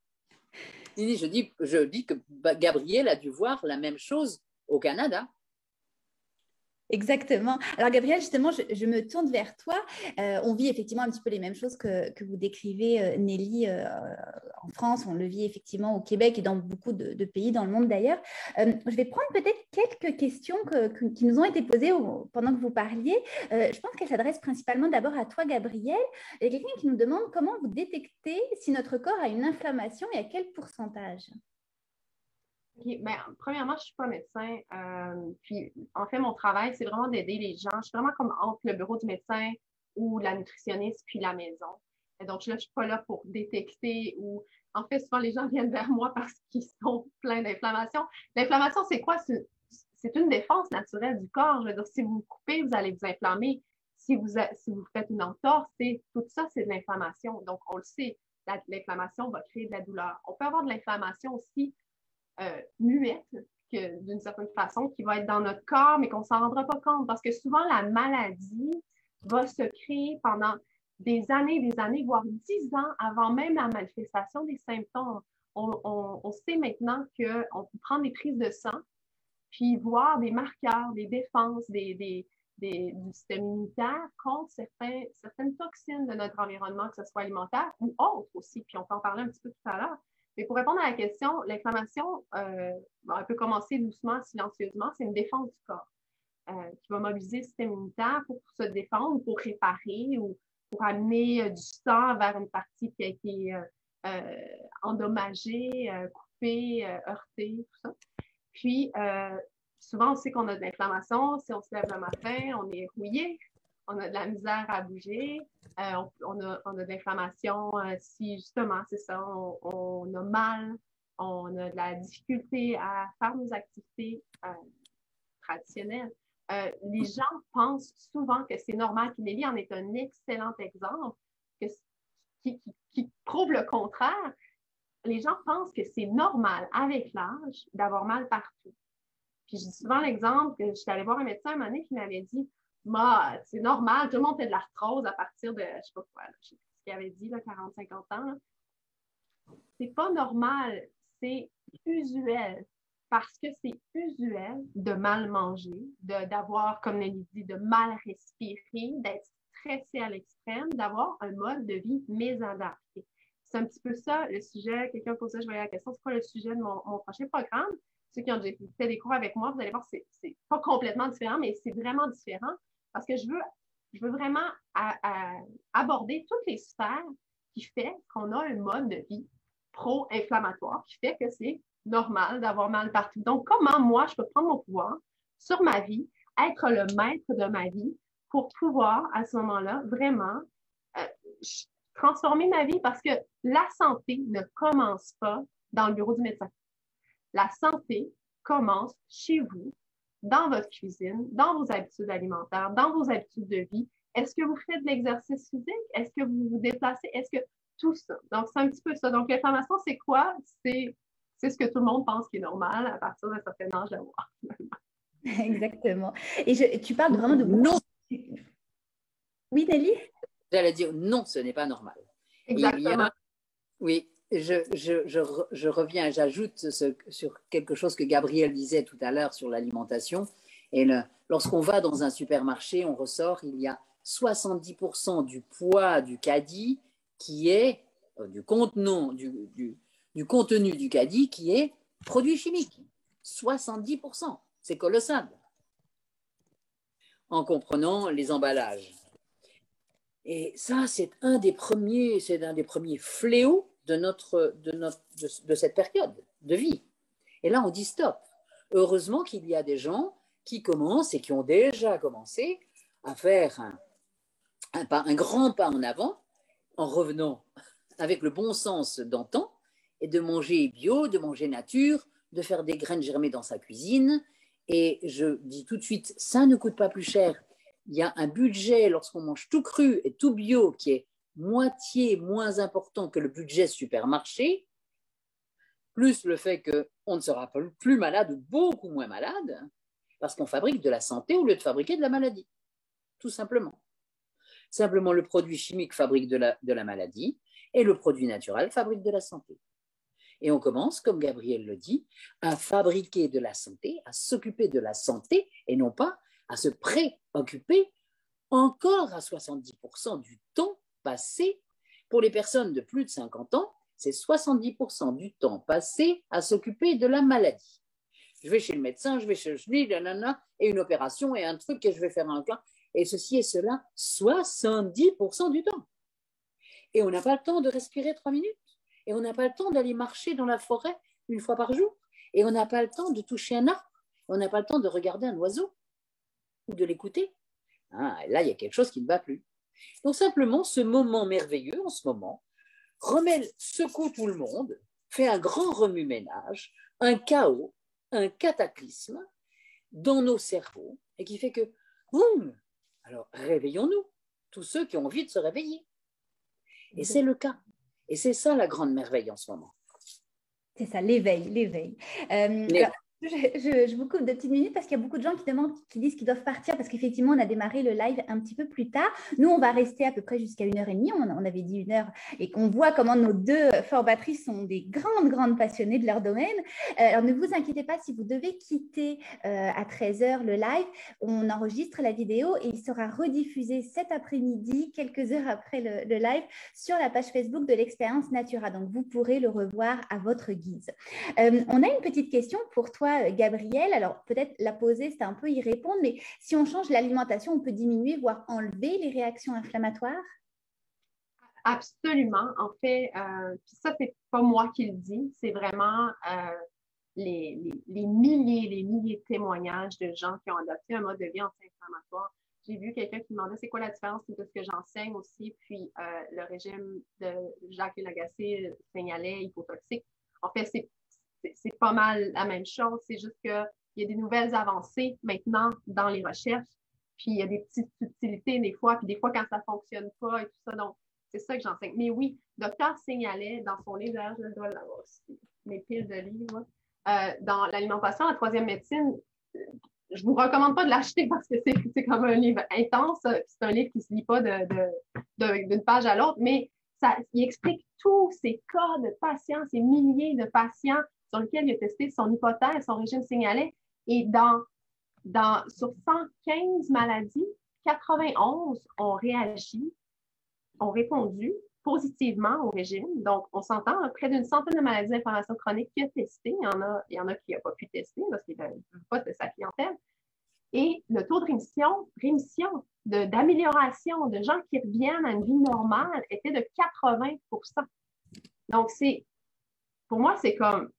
Je dis que Gabriel a dû voir la même chose au Canada. Exactement. Alors, Gabriel, justement, je me tourne vers toi. On vit effectivement un petit peu les mêmes choses que vous décrivez, Nelly, en France. On le vit effectivement au Québec et dans beaucoup de pays dans le monde d'ailleurs. Je vais prendre peut-être quelques questions qui nous ont été posées pendant que vous parliez. Je pense qu'elles s'adressent principalement d'abord à toi, Gabriel. Il y a quelqu'un qui nous demande comment vous détectez si notre corps a une inflammation et à quel pourcentage? Okay. Ben, premièrement, je ne suis pas médecin. Puis, en fait, mon travail, c'est vraiment d'aider les gens. Je suis vraiment comme entre le bureau du médecin ou la nutritionniste puis la maison. Et donc, là, je ne suis pas là pour détecter ou... En fait, souvent, les gens viennent vers moi parce qu'ils sont pleins d'inflammation. L'inflammation, c'est quoi? C'est une défense naturelle du corps. Je veux dire, si vous vous coupez, vous allez vous inflammer. Si vous faites une entorse, tout ça, c'est de l'inflammation. Donc, on le sait, l'inflammation va créer de la douleur. On peut avoir de l'inflammation aussi muette, d'une certaine façon, qui va être dans notre corps, mais qu'on ne s'en rendra pas compte. Parce que souvent, la maladie va se créer pendant des années, voire 10 ans avant même la manifestation des symptômes. On sait maintenant qu'on peut prendre des prises de sang, puis voir des marqueurs, des défenses, du système immunitaire contre certaines toxines de notre environnement, que ce soit alimentaire ou autre aussi. Puis on peut en parler un petit peu tout à l'heure. Mais pour répondre à la question, l'inflammation, elle peut commencer doucement, silencieusement. C'est une défense du corps qui va mobiliser le système immunitaire pour se défendre, pour réparer ou pour amener du sang vers une partie qui a été endommagée, coupée, heurtée, tout ça. Puis, souvent, on sait qu'on a de l'inflammation. Si on se lève le matin, on est rouillé, on a de la misère à bouger, on a de l'inflammation si justement, c'est ça, on a mal, on a de la difficulté à faire nos activités traditionnelles. Les gens pensent souvent que c'est normal, puis Nelly en est un excellent exemple qui prouve le contraire. Les gens pensent que c'est normal avec l'âge d'avoir mal partout. Puis je dis souvent l'exemple que j'étais allée voir un médecin un moment donné qui m'avait dit c'est normal, tout le monde fait de l'arthrose à partir de, je ne sais pas quoi, je sais pas ce qu'il avait dit, 40-50 ans. Là. C'est pas normal, c'est usuel. Parce que c'est usuel de mal manger, d'avoir, comme Nelly dit, de mal respirer, d'être stressé à l'extrême, d'avoir un mode de vie mésadapté. C'est un petit peu ça le sujet. Quelqu'un posait, je voyais la question, c'est quoi le sujet de mon prochain programme? Ceux qui ont déjà fait des cours avec moi, vous allez voir, c'est pas complètement différent, mais c'est vraiment différent parce que je veux vraiment aborder toutes les sphères qui fait qu'on a un mode de vie pro-inflammatoire, qui fait que c'est normal d'avoir mal partout. Donc, comment moi, je peux prendre mon pouvoir sur ma vie, être le maître de ma vie pour pouvoir, à ce moment-là, vraiment transformer ma vie parce que la santé ne commence pas dans le bureau du médecin. La santé commence chez vous, dans votre cuisine, dans vos habitudes alimentaires, dans vos habitudes de vie. Est-ce que vous faites de l'exercice physique? Est-ce que vous vous déplacez? Est-ce que tout ça? Donc, c'est un petit peu ça. Donc, l'inflammation, c'est quoi? C'est ce que tout le monde pense qui est normal à partir d'un certain âge d'avoir. Exactement. Et tu parles vraiment de... Non. Oui, Nelly? J'allais dire non, ce n'est pas normal. Exactement. Oui, je reviens, j'ajoute sur quelque chose que Gabriel disait tout à l'heure sur l'alimentation. Et lorsqu'on va dans un supermarché, on ressort, il y a 70% du poids du caddie qui est, du contenu du caddie qui est produit chimique. 70%, c'est colossal. En comprenant les emballages. Et ça, c'est un des premiers fléaux de cette période de vie. Et là, on dit stop. Heureusement qu'il y a des gens qui commencent et qui ont déjà commencé à faire un grand pas en avant en revenant avec le bon sens d'antan et de manger bio, de manger nature, de faire des graines germées dans sa cuisine. Et je dis tout de suite, ça ne coûte pas plus cher. Il y a un budget lorsqu'on mange tout cru et tout bio qui est moitié moins important que le budget supermarché, plus le fait qu'on ne sera plus malade ou beaucoup moins malade, parce qu'on fabrique de la santé au lieu de fabriquer de la maladie, tout simplement. Simplement, le produit chimique fabrique de la maladie et le produit naturel fabrique de la santé. Et on commence, comme Gabriel le dit, à fabriquer de la santé, à s'occuper de la santé et non pas à se préoccuper encore à 70% du temps passé. Pour les personnes de plus de 50 ans, c'est 70% du temps passé à s'occuper de la maladie. Je vais chez le médecin, je vais chez et une opération et un truc et je vais faire un plan. Et ceci et cela, 70% du temps. Et on n'a pas le temps de respirer 3 minutes. Et on n'a pas le temps d'aller marcher dans la forêt une fois par jour. Et on n'a pas le temps de toucher un arbre. On n'a pas le temps de regarder un oiseau ou de l'écouter. Ah, là, il y a quelque chose qui ne va plus. Donc simplement, ce moment merveilleux, en ce moment, secoue tout le monde, fait un grand remue-ménage, un chaos, un cataclysme dans nos cerveaux et qui fait que, boum, alors réveillons-nous, tous ceux qui ont envie de se réveiller. Et c'est le cas. Et c'est ça la grande merveille en ce moment. C'est ça, l'éveil. Alors, je vous coupe de petites minutes parce qu'il y a beaucoup de gens qui disent qu'ils doivent partir parce qu'effectivement, on a démarré le live un petit peu plus tard. Nous, on va rester à peu près jusqu'à 1h30. On avait dit 1 heure et qu'on voit comment nos deux formatrices sont des grandes passionnées de leur domaine. Alors, ne vous inquiétez pas si vous devez quitter à 13h le live. On enregistre la vidéo et il sera rediffusé cet après-midi, quelques heures après le live, sur la page Facebook de l'Expérience Natura. Donc, vous pourrez le revoir à votre guise. On a une petite question pour toi, Gabriel. Alors, peut-être la poser, c'est un peu y répondre, mais si on change l'alimentation, on peut diminuer, voire enlever les réactions inflammatoires? Absolument. En fait, ça, c'est pas moi qui le dis, c'est vraiment les milliers de témoignages de gens qui ont adopté un mode de vie anti-inflammatoire. J'ai vu quelqu'un qui demandait c'est quoi la différence de ce que j'enseigne aussi, puis le régime de Jacques Lagacé signalait hypotoxique. En fait, c'est pas mal la même chose. C'est juste qu'il y a des nouvelles avancées maintenant dans les recherches. Puis il y a des petites subtilités des fois. Puis des fois, quand ça ne fonctionne pas et tout ça. Donc, c'est ça que j'enseigne. Mais oui, docteur signalait dans son livre, d'ailleurs, je dois l'avoir aussi, mes piles de livres, dans l'alimentation, la troisième médecine, je ne vous recommande pas de l'acheter parce que c'est comme un livre intense. C'est un livre qui ne se lit pas d'une page à l'autre, mais il explique tous ces cas de patients, ces milliers de patients sur lesquels il a testé son hypothèse, son régime signalé. Et sur 115 maladies, 91 ont réagi, ont répondu positivement au régime. Donc, on s'entend, près d'une centaine de maladies d'inflammation chronique qu'il a testé. Il y en a qui n'ont pas pu tester parce qu'il n'avait pas de sa clientèle. Et le taux de rémission, d'amélioration, de gens qui reviennent à une vie normale était de 80%. Donc, pour moi, c'est comme,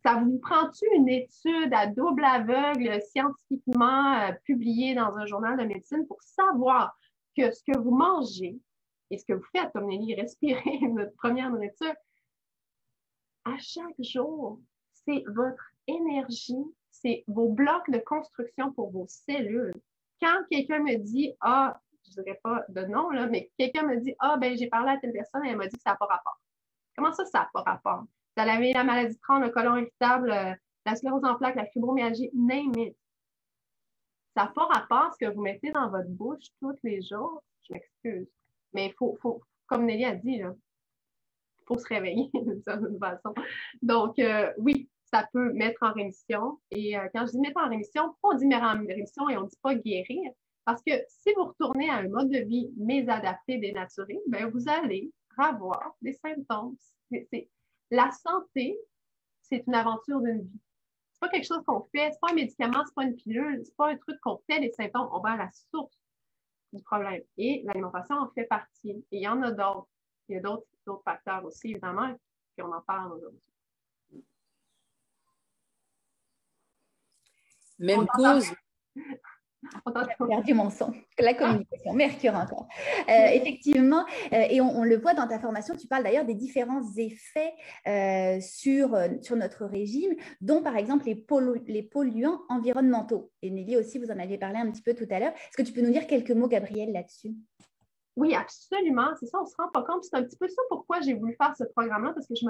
ça vous prend-tu une étude à double aveugle scientifiquement publiée dans un journal de médecine pour savoir que ce que vous mangez et ce que vous faites, comme Nelly, respirer notre première nourriture, à chaque jour, c'est votre énergie, c'est vos blocs de construction pour vos cellules. Quand quelqu'un me dit, je ne dirais pas de nom, là, mais quelqu'un me dit, ben j'ai parlé à telle personne et elle m'a dit que ça n'a pas rapport. Comment ça n'a pas rapport? Vous avez la maladie de Crohn, le côlon irritable, la sclérose en plaques, la fibromyalgie, name it. Ça n'a pas rapport à ce que vous mettez dans votre bouche tous les jours. Je m'excuse. Mais il faut, comme Nelly a dit, il faut se réveiller d'une certaine façon. Donc, oui, ça peut mettre en rémission. Et quand je dis mettre en rémission, pourquoi on dit mettre en rémission et on ne dit pas guérir? Parce que si vous retournez à un mode de vie mésadapté, dénaturé, ben vous allez avoir des symptômes. La santé, c'est une aventure d'une vie. C'est pas quelque chose qu'on fait, c'est pas un médicament, c'est pas une pilule, c'est pas un truc qu'on fait des symptômes, on va à la source du problème. Et l'alimentation en fait partie. Et il y en a d'autres. Il y a d'autres facteurs aussi, évidemment, puis on en parle aujourd'hui. Même cause. J'ai perdu mon son, la communication, Mercure encore. Effectivement, et on le voit dans ta formation, tu parles d'ailleurs des différents effets sur notre régime, dont par exemple les polluants environnementaux. Et Nelly aussi, vous en aviez parlé un petit peu tout à l'heure. Est-ce que tu peux nous dire quelques mots, Gabrielle, là-dessus? Oui, absolument. C'est ça, on ne se rend pas compte. C'est un petit peu ça pourquoi j'ai voulu faire ce programme-là, parce que je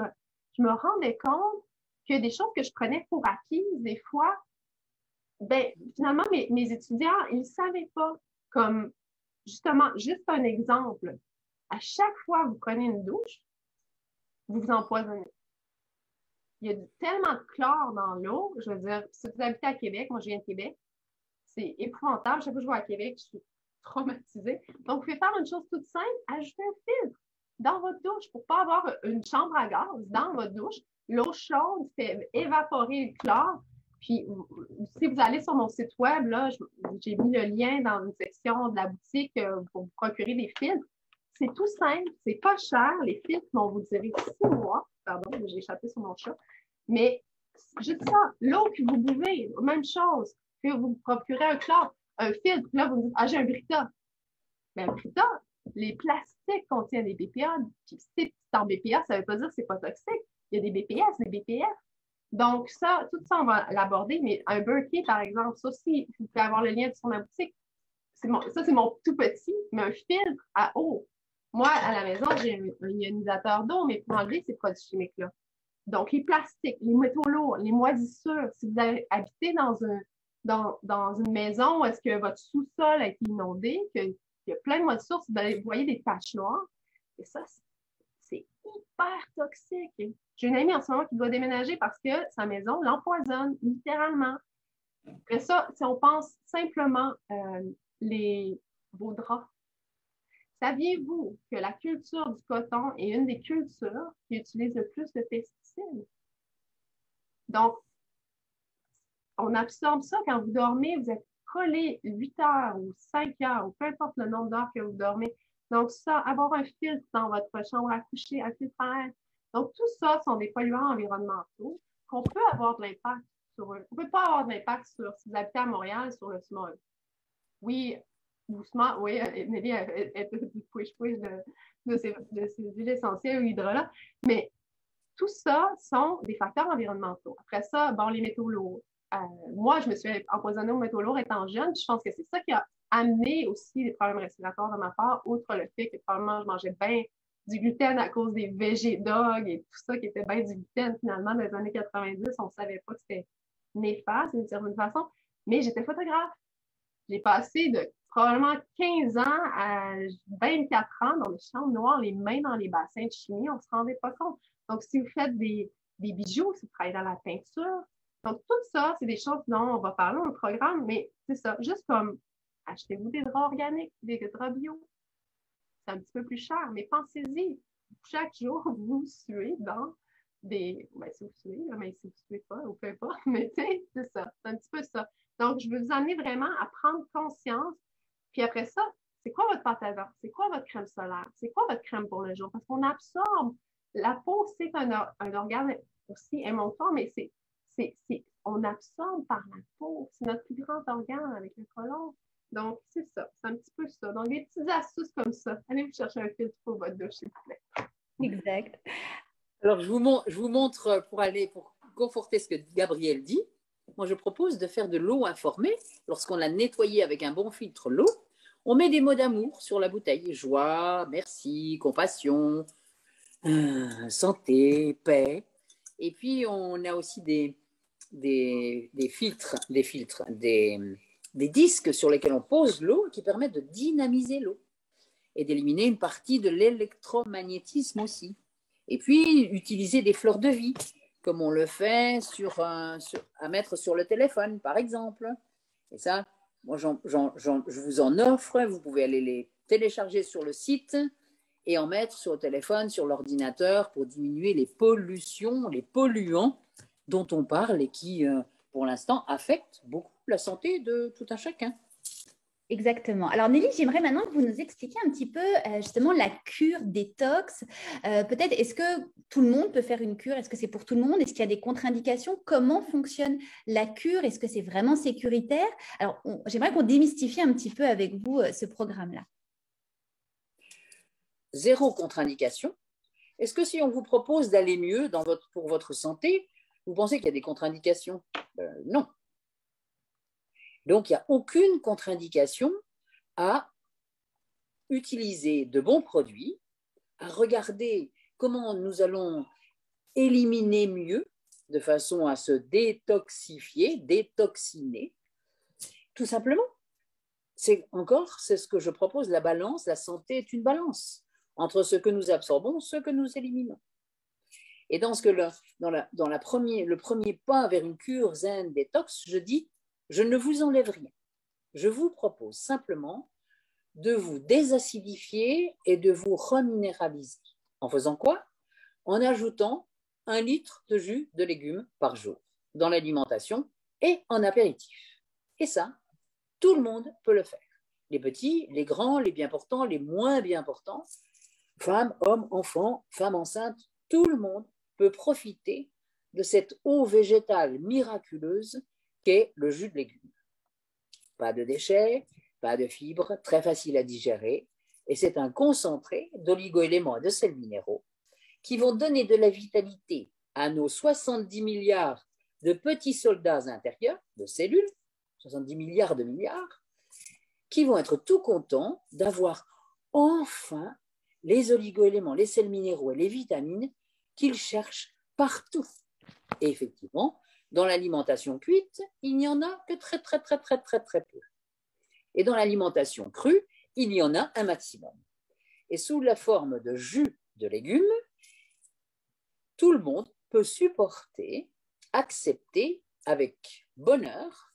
me rendais compte que des choses que je prenais pour acquises, des fois, ben, finalement, mes étudiants, ils ne savaient pas. Comme, justement, juste un exemple. À chaque fois que vous prenez une douche, vous vous empoisonnez. Il y a tellement de chlore dans l'eau. Je veux dire, si vous habitez à Québec, moi je viens de Québec, c'est épouvantable. Chaque fois que je vais à Québec, je suis traumatisée. Donc, vous pouvez faire une chose toute simple, ajouter un filtre dans votre douche pour ne pas avoir une chambre à gaz dans votre douche. L'eau chaude fait évaporer le chlore. Puis, si vous allez sur mon site web, là, j'ai mis le lien dans une section de la boutique pour vous procurer des filtres. C'est tout simple, c'est pas cher. Les filtres vont vous durer 6 mois. Pardon, j'ai échappé sur mon chat. Mais juste ça, l'eau que vous buvez, même chose. Que vous procurez un filtre, là, vous me dites, ah, j'ai un Brita. Mais un Brita, les plastiques contiennent des BPA. Puis si c'est en BPA, ça ne veut pas dire que c'est pas toxique. Il y a des BPS, des BPF. Donc, ça, tout ça, on va l'aborder. Mais un Berkey, par exemple, ça aussi, vous pouvez avoir le lien sur ma boutique. Ça, c'est mon tout petit, mais un filtre à eau. Moi, à la maison, j'ai un ionisateur d'eau, mais pour enlever ces produits chimiques-là. Donc, les plastiques, les métaux lourds, les moisissures, si vous avez habité dans une maison où est-ce que votre sous-sol a été inondé, qu'il y a plein de moisissures, si vous voyez des taches noires, et ça, c'est hyper toxique. J'ai une amie en ce moment qui doit déménager parce que sa maison l'empoisonne, littéralement. Après ça, si on pense simplement vos draps, saviez-vous que la culture du coton est une des cultures qui utilise le plus de pesticides? Donc, on absorbe ça quand vous dormez, vous êtes collé 8 heures ou 5 heures, ou peu importe le nombre d'heures que vous dormez. Donc, ça, avoir un filtre dans votre chambre à coucher, un filtre à air. Donc, tout ça sont des polluants environnementaux qu'on peut avoir de l'impact sur eux. On ne peut pas avoir de l'impact sur, si vous habitez à Montréal, sur le smog. Oui, doucement, oui, Nelly est du push-push de ces huiles essentielles ou hydrolat, mais tout ça sont des facteurs environnementaux. Après ça, bon, les métaux lourds. Moi, je me suis empoisonnée aux métaux lourds étant jeune. Je pense que c'est ça qui a amené aussi des problèmes respiratoires de ma part, outre le fait que probablement je mangeais bien du gluten à cause des végédogs et tout ça qui était bien du gluten. Finalement, dans les années 90, on ne savait pas que c'était néfaste d'une certaine façon, mais j'étais photographe. J'ai passé de probablement 15 ans à 24 ans dans les chambres noires, les mains dans les bassins de chimie, on ne se rendait pas compte. Donc, si vous faites des bijoux, si vous travaillez dans la peinture, donc tout ça, c'est des choses dont on va parler dans le programme, mais c'est ça, juste comme achetez-vous des draps organiques, des draps bio. C'est un petit peu plus cher, mais pensez-y. Chaque jour, vous suez dans des... Ben, si vous suez, mais si vous ne suez pas, ou peu importe, mais tu sais, c'est ça, c'est un petit peu ça. Donc, je veux vous amener vraiment à prendre conscience. Puis après ça, c'est quoi votre pâte à dents? C'est quoi votre crème solaire? C'est quoi votre crème pour le jour? Parce qu'on absorbe. La peau, c'est un organe aussi émonctoire, mais on absorbe par la peau. C'est notre plus grand organe avec le côlon. Donc, c'est ça. C'est un petit peu ça. Donc, des petites astuces comme ça. Allez vous chercher un filtre pour votre douche, s'il vous plaît. Exact. Alors, je vous montre pour conforter ce que Gabrielle dit. Moi, je propose de faire de l'eau informée. Lorsqu'on l'a nettoyée avec un bon filtre, l'eau, on met des mots d'amour sur la bouteille. Joie, merci, compassion, santé, paix. Et puis, on a aussi des disques sur lesquels on pose l'eau qui permettent de dynamiser l'eau et d'éliminer une partie de l'électromagnétisme aussi. Et puis, utiliser des fleurs de vie comme on le fait à mettre sur le téléphone, par exemple. Et ça, moi, je vous en offre. Vous pouvez aller les télécharger sur le site et en mettre sur le téléphone, sur l'ordinateur, pour diminuer les pollutions, les polluants dont on parle et qui, pour l'instant, affectent beaucoup la santé de tout un chacun. Exactement. Alors Nelly, j'aimerais maintenant que vous nous expliquiez un petit peu justement la cure détox. Peut-être, est-ce que tout le monde peut faire une cure? Est-ce que c'est pour tout le monde? Est-ce qu'il y a des contre-indications? Comment fonctionne la cure? Est-ce que c'est vraiment sécuritaire? Alors, j'aimerais qu'on démystifie un petit peu avec vous ce programme-là. Zéro contre-indication. Est-ce que si on vous propose d'aller mieux pour votre santé, vous pensez qu'il y a des contre-indications? Non. Donc, il n'y a aucune contre-indication à utiliser de bons produits, à regarder comment nous allons éliminer mieux de façon à se détoxifier, détoxiner, tout simplement. C'est ce que je propose, la balance. La santé est une balance entre ce que nous absorbons, ce que nous éliminons. Et dans le premier pas vers une cure zen détox, je dis, je ne vous enlève rien. Je vous propose simplement de vous désacidifier et de vous reminéraliser. En faisant quoi? En ajoutant 1 litre de jus de légumes par jour dans l'alimentation et en apéritif. Et ça, tout le monde peut le faire. Les petits, les grands, les bien portants, les moins bien portants, femmes, hommes, enfants, femmes enceintes, tout le monde peut profiter de cette eau végétale miraculeuse qu'est le jus de légumes. Pas de déchets, pas de fibres, très facile à digérer, et c'est un concentré d'oligo-éléments et de sels minéraux qui vont donner de la vitalité à nos 70 milliards de petits soldats intérieurs, de cellules, 70 milliards de milliards, qui vont être tout contents d'avoir enfin les oligo-éléments, les sels minéraux et les vitamines qu'ils cherchent partout. Et effectivement, dans l'alimentation cuite, il n'y en a que très peu. Et dans l'alimentation crue, il y en a un maximum. Et sous la forme de jus de légumes, tout le monde peut supporter, accepter avec bonheur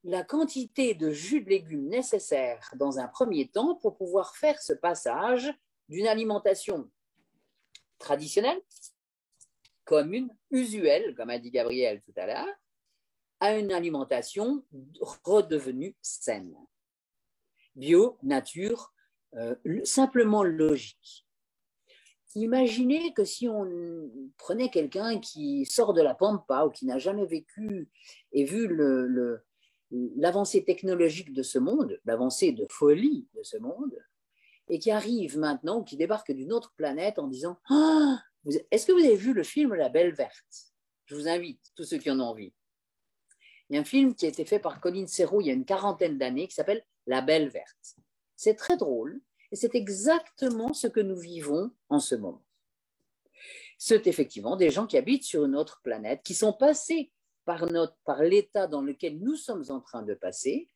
la quantité de jus de légumes nécessaire dans un premier temps pour pouvoir faire ce passage d'une alimentation traditionnelle, commune, usuelle, comme a dit Gabriel tout à l'heure, à une alimentation redevenue saine. Bio, nature, simplement logique. Imaginez que si on prenait quelqu'un qui sort de la pampa ou qui n'a jamais vécu et vu l'avancée technologique de ce monde, l'avancée de folie de ce monde, et qui arrive maintenant, ou qui débarque d'une autre planète en disant « Ah, est-ce que vous avez vu le film La Belle Verte ?» Je vous invite, tous ceux qui en ont envie. Il y a un film qui a été fait par Colin Serrault il y a une 40aine d'années qui s'appelle La Belle Verte. C'est très drôle et c'est exactement ce que nous vivons en ce moment. C'est effectivement des gens qui habitent sur une autre planète, qui sont passés par l'état dans lequel nous sommes en train de passer,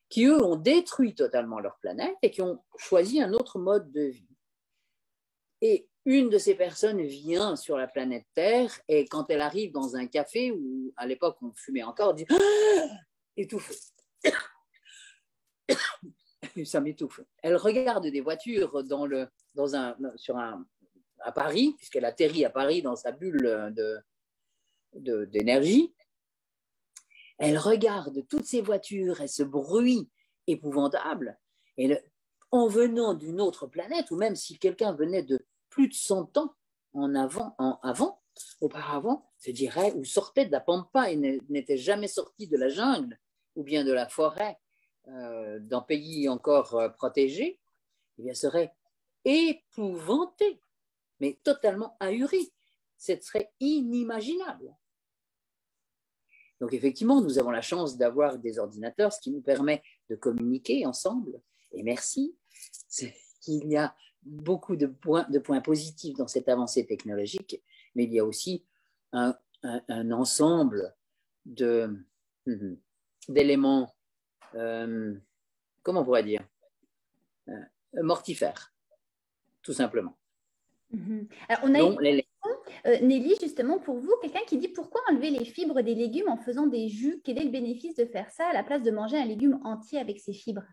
qui eux ont détruit totalement leur planète et qui ont choisi un autre mode de vie. Et une de ces personnes vient sur la planète Terre et quand elle arrive dans un café où à l'époque on fumait encore, dit étouffe. Ça m'étouffe. Elle regarde des voitures à Paris, puisqu'elle atterrit à Paris dans sa bulle d'énergie. Elle regarde toutes ces voitures et ce bruit épouvantable. Et en venant d'une autre planète, ou même si quelqu'un venait de plus de 100 ans auparavant, se dirait, ou sortait de la pampa et n'était jamais sorti de la jungle ou bien de la forêt d'un pays encore protégé, eh bien, serait épouvanté, mais totalement ahuri. Ce serait inimaginable. Donc effectivement, nous avons la chance d'avoir des ordinateurs, ce qui nous permet de communiquer ensemble. Et merci. Il y a beaucoup de points positifs dans cette avancée technologique, mais il y a aussi un ensemble d'éléments, comment on pourrait dire, mortifères, tout simplement. Alors, on a Nelly, justement, pour vous, quelqu'un qui dit pourquoi enlever les fibres des légumes en faisant des jus? Quel est le bénéfice de faire ça à la place de manger un légume entier avec ses fibres?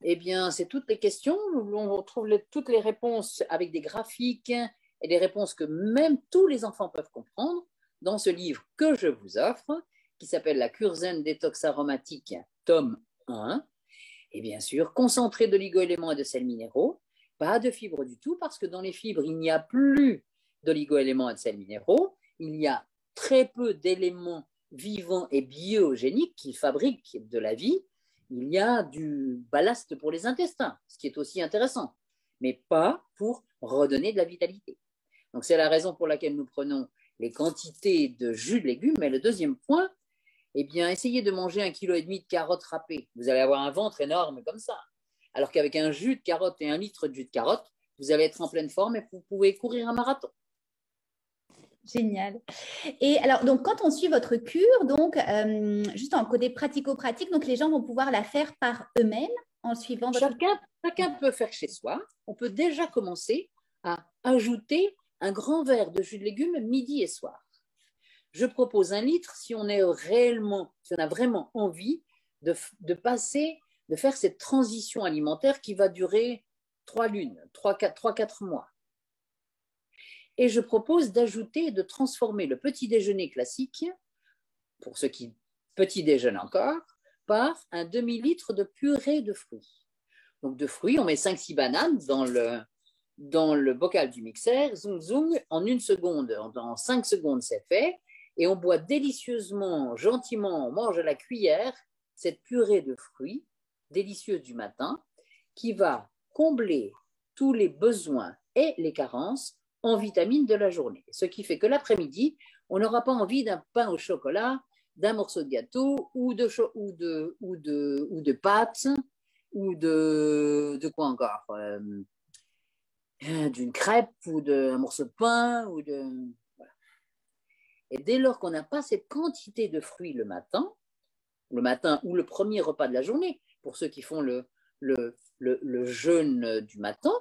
Eh bien, c'est toutes les questions. On retrouve toutes les réponses avec des graphiques et des réponses que même tous les enfants peuvent comprendre dans ce livre que je vous offre, qui s'appelle La cure zen détox aromatique, tome 1. Et bien sûr, concentré d'oligo-éléments et de sels minéraux, pas de fibres du tout, parce que dans les fibres, il n'y a plus d'oligo-éléments et de sels minéraux, il y a très peu d'éléments vivants et biogéniques qui fabriquent de la vie. Il y a du ballast pour les intestins, ce qui est aussi intéressant, mais pas pour redonner de la vitalité. Donc c'est la raison pour laquelle nous prenons les quantités de jus de légumes. Mais le deuxième point, eh bien, essayez de manger 1,5 kg de carottes râpées. Vous allez avoir un ventre énorme comme ça. Alors qu'avec un jus de carotte et 1 litre de jus de carotte, vous allez être en pleine forme et vous pouvez courir un marathon. Génial. Et alors, donc, quand on suit votre cure, donc, juste en côté pratico-pratique, donc les gens vont pouvoir la faire par eux-mêmes en suivant votre... Chacun peut faire chez soi. On peut déjà commencer à ajouter un grand verre de jus de légumes midi et soir. Je propose 1 litre si on est réellement, si on a vraiment envie de faire cette transition alimentaire qui va durer 3-4 mois. Et je propose d'ajouter et de transformer le petit déjeuner classique, pour ceux qui petit déjeunent encore, par un demi-litre de purée de fruits. Donc de fruits, on met 5-6 bananes dans le bocal du mixeur, zoom zoom, en 1 seconde, en 5 secondes c'est fait, et on boit délicieusement, gentiment, on mange à la cuillère cette purée de fruits délicieuse du matin qui va combler tous les besoins et les carences en vitamines de la journée. Ce qui fait que l'après-midi, on n'aura pas envie d'un pain au chocolat, d'un morceau de gâteau ou de pâtes ou de quoi encore d'une crêpe ou d'un morceau de pain ou de... Voilà. Et dès lors qu'on n'a pas cette quantité de fruits le matin ou le premier repas de la journée, pour ceux qui font le jeûne du matin,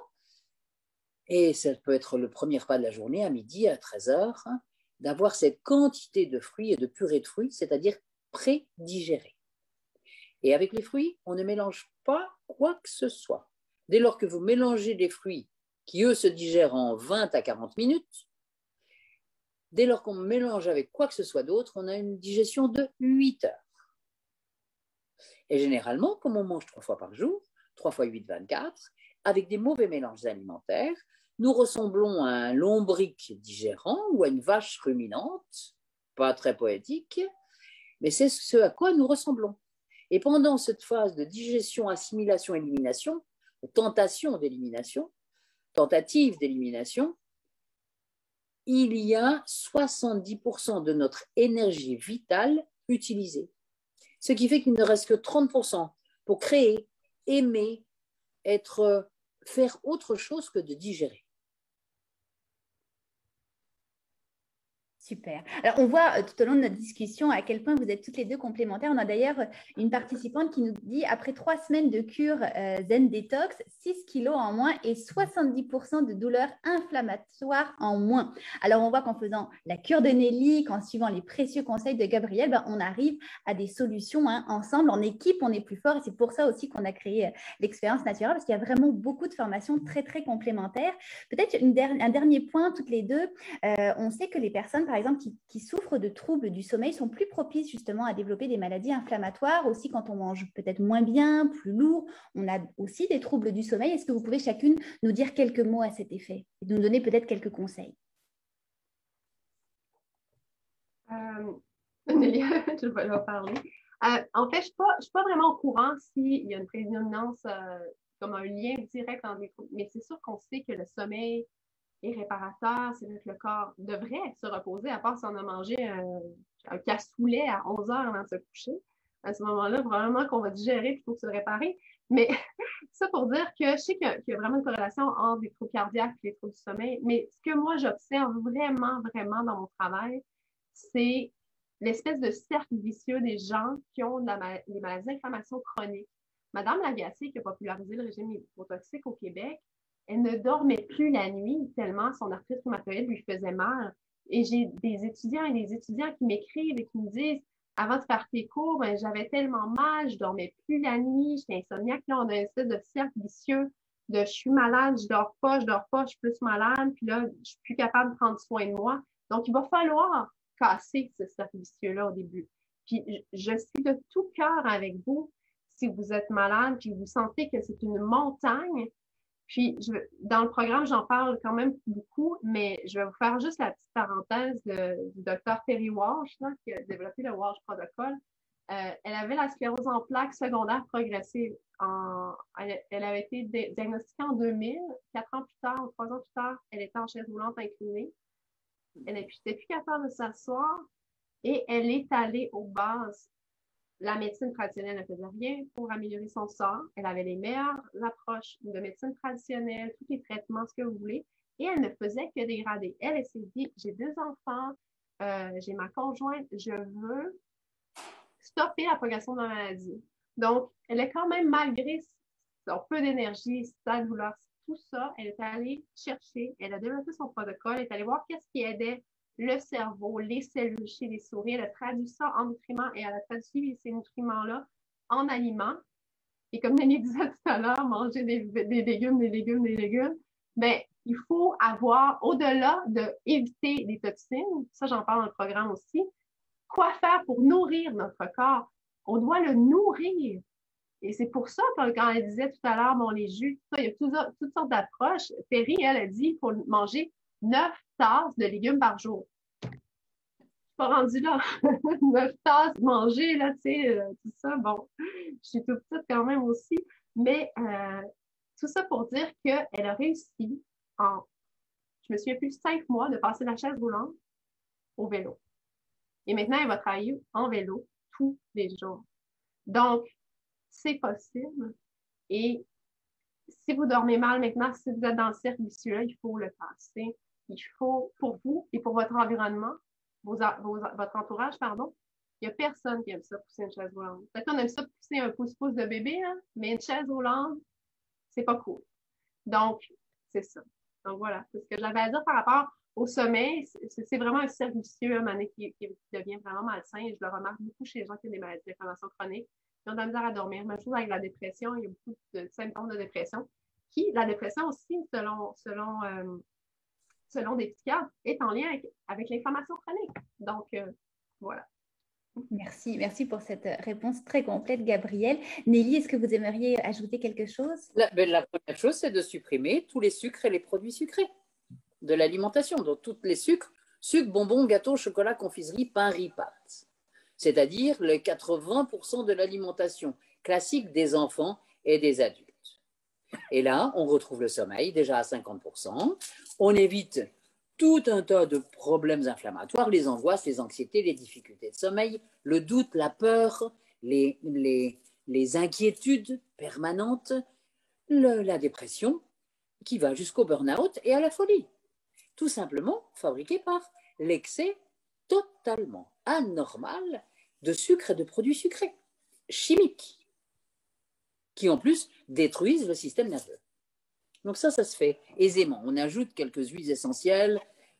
et ça peut être le premier repas de la journée à midi, à 13h, d'avoir cette quantité de fruits et de purée de fruits, c'est-à-dire pré-digérée. Et avec les fruits, on ne mélange pas quoi que ce soit. Dès lors que vous mélangez les fruits qui, eux, se digèrent en 20 à 40 minutes, dès lors qu'on mélange avec quoi que ce soit d'autre, on a une digestion de 8 heures. Et généralement, comme on mange 3 fois par jour, 3 fois 8, 24, avec des mauvais mélanges alimentaires, nous ressemblons à un lombric digérant ou à une vache ruminante, pas très poétique, mais c'est ce à quoi nous ressemblons. Et pendant cette phase de digestion, assimilation, élimination, tentative d'élimination, il y a 70% de notre énergie vitale utilisée. Ce qui fait qu'il ne reste que 30% pour créer, aimer, faire autre chose que de digérer. Super. Alors, on voit tout au long de notre discussion à quel point vous êtes toutes les deux complémentaires. On a d'ailleurs une participante qui nous dit, après 3 semaines de cure Zen Détox, 6 kilos en moins et 70% de douleurs inflammatoires en moins. Alors, on voit qu'en faisant la cure de Nelly, qu'en suivant les précieux conseils de Gabrielle, ben, on arrive à des solutions ensemble, en équipe, on est plus fort. Et c'est pour ça aussi qu'on a créé l'expérience naturelle, parce qu'il y a vraiment beaucoup de formations très, très complémentaires. Peut-être un dernier point, toutes les deux. On sait que les personnes, par exemple, qui souffrent de troubles du sommeil sont plus propices justement à développer des maladies inflammatoires. Aussi, quand on mange peut-être moins bien, plus lourd, on a aussi des troubles du sommeil. Est-ce que vous pouvez chacune nous dire quelques mots à cet effet et nous donner peut-être quelques conseils? Je vais parler. En fait, je ne suis pas vraiment au courant s'il y a une prédominance comme un lien direct entre les troubles, mais c'est sûr qu'on sait que le sommeil est réparateur, c'est vrai que le corps devrait se reposer, à part si on a mangé un cassoulet à 11 heures avant de se coucher. À ce moment-là, probablement qu'on va digérer et qu'il faut se réparer. Mais ça pour dire que je sais qu'il y a vraiment une corrélation entre les troubles cardiaques et les troubles du sommeil. Mais ce que moi, j'observe vraiment, vraiment dans mon travail, c'est l'espèce de cercle vicieux des gens qui ont des maladies d'inflammation chronique. Madame Lagacé, qui a popularisé le régime hypotoxique au Québec, Elle ne dormait plus la nuit tellement son arthrite rhumatoïde lui faisait mal. Et j'ai des étudiants et des étudiants qui m'écrivent et qui me disent, avant de faire tes cours, ben, j'avais tellement mal, je dormais plus la nuit, j'étais insomniaque. Là, on a un espèce de cercle vicieux de je suis malade, je dors pas, je suis plus malade, puis là, je suis plus capable de prendre soin de moi. Donc, il va falloir casser ce cercle vicieux-là au début. Puis, je suis de tout cœur avec vous si vous êtes malade, puis vous sentez que c'est une montagne. Puis, dans le programme, j'en parle quand même beaucoup, mais je vais vous faire juste la petite parenthèse du docteur Terry Walsh, là, qui a développé le Walsh Protocol. Elle avait la sclérose en plaques secondaire progressive. Elle avait été diagnostiquée en 2000. 4 ans plus tard, ou 3 ans plus tard, elle était en chaise roulante inclinée. Elle n'était plus capable de s'asseoir et elle est allée aux bases. La médecine traditionnelle ne faisait rien pour améliorer son sort. Elle avait les meilleures approches de médecine traditionnelle, tous les traitements, ce que vous voulez, et elle ne faisait que dégrader. Elle s'est dit, j'ai 2 enfants, j'ai ma conjointe, je veux stopper la progression de la maladie. Donc, elle est quand même, malgré son peu d'énergie, sa douleur, tout ça, elle est allée chercher, elle a développé son protocole, elle est allée voir qu'est-ce qui aidait le cerveau, les cellules chez les souris, elle a traduit ça en nutriments et elle a traduit ces nutriments-là en aliments. Et comme Nelly disait tout à l'heure, manger des légumes, des légumes, des légumes, ben, il faut avoir, au-delà d'éviter les toxines, ça j'en parle dans le programme aussi, quoi faire pour nourrir notre corps? On doit le nourrir. Et c'est pour ça que quand elle disait tout à l'heure, bon, les jus, tout ça, il y a toutes sortes d'approches. Terry, elle a dit qu'il faut manger 9 tasses de légumes par jour. Je suis pas rendue là. 9 tasses manger, là, tu sais, tout ça. Bon, je suis toute petite quand même aussi. Mais tout ça pour dire qu'elle a réussi je me souviens plus, 5 mois de passer la chaise roulante au vélo. Et maintenant, elle va travailler en vélo tous les jours. Donc, c'est possible. Et si vous dormez mal maintenant, si vous êtes dans le cercle vicieux, il faut le passer. Il faut, pour vous et pour votre environnement, votre entourage, pardon, il n'y a personne qui aime ça pousser une chaise roulante. Peut-être qu'on aime ça pousser un pouce-pouce de bébé, hein, mais une chaise roulante, c'est pas cool. Donc, c'est ça. Donc voilà, c'est ce que j'avais à dire par rapport au sommeil. C'est vraiment un cercle vicieux, qui devient vraiment malsain. Et je le remarque beaucoup chez les gens qui ont des maladies d'inflammation chronique. Ils ont de la misère à dormir. Même chose avec la dépression. Il y a beaucoup de symptômes de dépression. La dépression aussi, selon des psychiatres, est en lien avec l'inflammation chronique. Donc, voilà. Merci pour cette réponse très complète, Gabrielle. Nelly, est-ce que vous aimeriez ajouter quelque chose? La première chose, c'est de supprimer tous les sucres et les produits sucrés de l'alimentation. Donc, tous les sucres, bonbons, gâteaux, chocolat, confiserie, pain, riz, pâtes. C'est-à-dire les 80% de l'alimentation classique des enfants et des adultes. Et là, on retrouve le sommeil déjà à 50%. On évite tout un tas de problèmes inflammatoires, les angoisses, les anxiétés, les difficultés de sommeil, le doute, la peur, les inquiétudes permanentes, la dépression qui va jusqu'au burn-out et à la folie. Tout simplement fabriqué par l'excès totalement anormal de sucre et de produits sucrés, chimiques, qui en plus détruisent le système nerveux. Donc ça se fait aisément. On ajoute quelques huiles essentielles,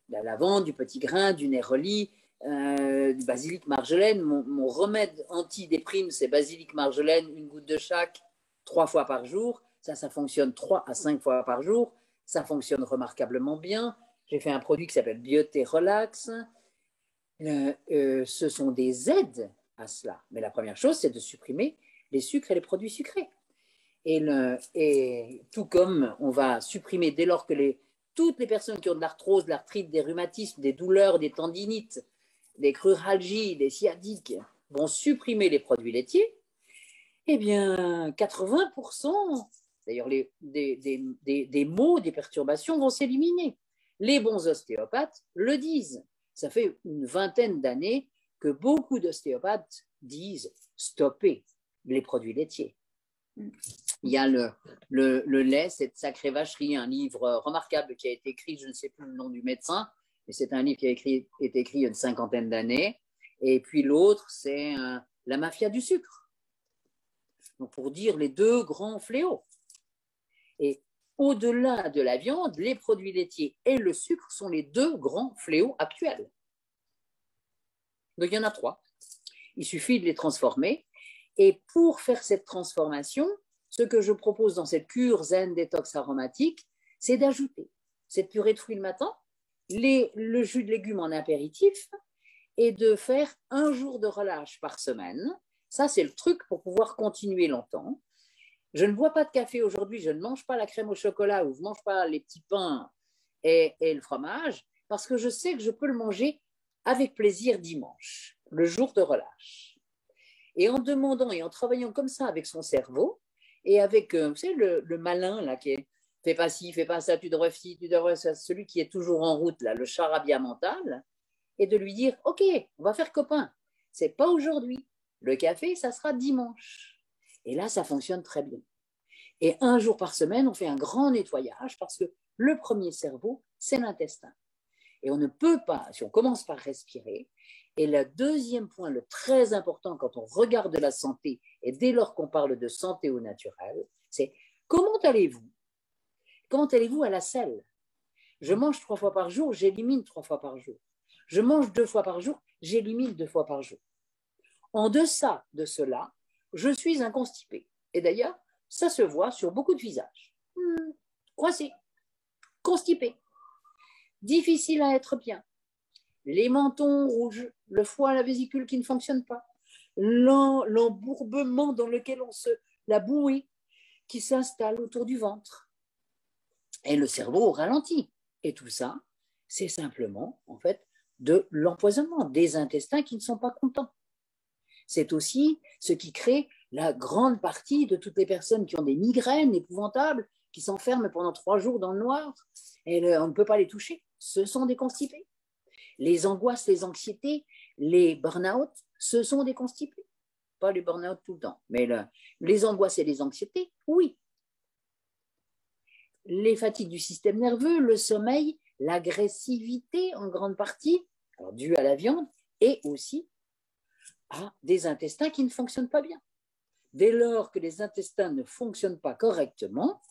de la lavande, du petit grain, du néroli, du basilic marjolaine. Mon remède anti-déprime, c'est basilic marjolaine, 1 goutte de chaque, 3 fois par jour. Ça fonctionne 3 à 5 fois par jour. Ça fonctionne remarquablement bien. J'ai fait un produit qui s'appelle Bioté Relax. Ce sont des aides à cela. Mais la première chose, c'est de supprimer les sucres et les produits sucrés. Et tout comme on va supprimer dès lors que toutes les personnes qui ont de l'arthrose, de l'arthrite, des rhumatismes, des douleurs, des tendinites, des cruralgies, des sciatiques vont supprimer les produits laitiers, eh bien 80%, d'ailleurs des maux, des perturbations vont s'éliminer. Les bons ostéopathes le disent. Ça fait une vingtaine d'années que beaucoup d'ostéopathes disent stopper les produits laitiers. Il y a le lait, cette sacrée vacherie, un livre remarquable qui a été écrit, je ne sais plus le nom du médecin, mais c'est un livre qui a été écrit il y a une 50aine d'années. Et puis l'autre, c'est La mafia du sucre. Donc pour dire les deux grands fléaux. Et Au-delà de la viande, les produits laitiers et le sucre sont les deux grands fléaux actuels. Donc, il y en a trois. Il suffit de les transformer. Et pour faire cette transformation, ce que je propose dans cette cure zen détox aromatique, c'est d'ajouter cette purée de fruits le matin, le jus de légumes en apéritif et de faire 1 jour de relâche par semaine. Ça, c'est le truc pour pouvoir continuer longtemps. Je ne bois pas de café aujourd'hui, je ne mange pas la crème au chocolat ou je ne mange pas les petits pains et le fromage parce que je sais que je peux le manger avec plaisir dimanche, le jour de relâche. Et en demandant et en travaillant comme ça avec son cerveau et avec, vous savez, le malin là qui est fais pas ci, fais pas ça, tu devrais ci, tu devrais ça, celui qui est toujours en route là, le charabia mental, et de lui dire ok, on va faire copain. C'est pas aujourd'hui. Le café, ça sera dimanche. Et là, ça fonctionne très bien. Et 1 jour par semaine, on fait un grand nettoyage parce que le premier cerveau, c'est l'intestin. Et on ne peut pas, si on commence par respirer, et le deuxième point, le très important quand on regarde la santé, et dès lors qu'on parle de santé au naturel, c'est comment allez-vous? Comment allez-vous à la selle? Je mange 3 fois par jour, j'élimine 3 fois par jour. Je mange 2 fois par jour, j'élimine 2 fois par jour. En deçà de cela, je suis un constipé. Et d'ailleurs, ça se voit sur beaucoup de visages. Coincé, constipé, difficile à être bien, les mentons rouges, le foie, la vésicule qui ne fonctionne pas, l'embourbement dans lequel la bouée qui s'installe autour du ventre, et le cerveau ralentit. Et tout ça, c'est simplement, en fait, de l'empoisonnement, des intestins qui ne sont pas contents. C'est aussi ce qui crée la grande partie de toutes les personnes qui ont des migraines épouvantables, qui s'enferment pendant 3 jours dans le noir, et on ne peut pas les toucher. Ce sont des constipés. Les angoisses, les anxiétés, les burn-out, ce sont des constipés. Pas les burn-out tout le temps, mais les angoisses et les anxiétés, oui. Les fatigues du système nerveux, le sommeil, l'agressivité en grande partie, due à la viande, et aussi à des intestins qui ne fonctionnent pas bien. Dès lors que les intestins ne fonctionnent pas correctement,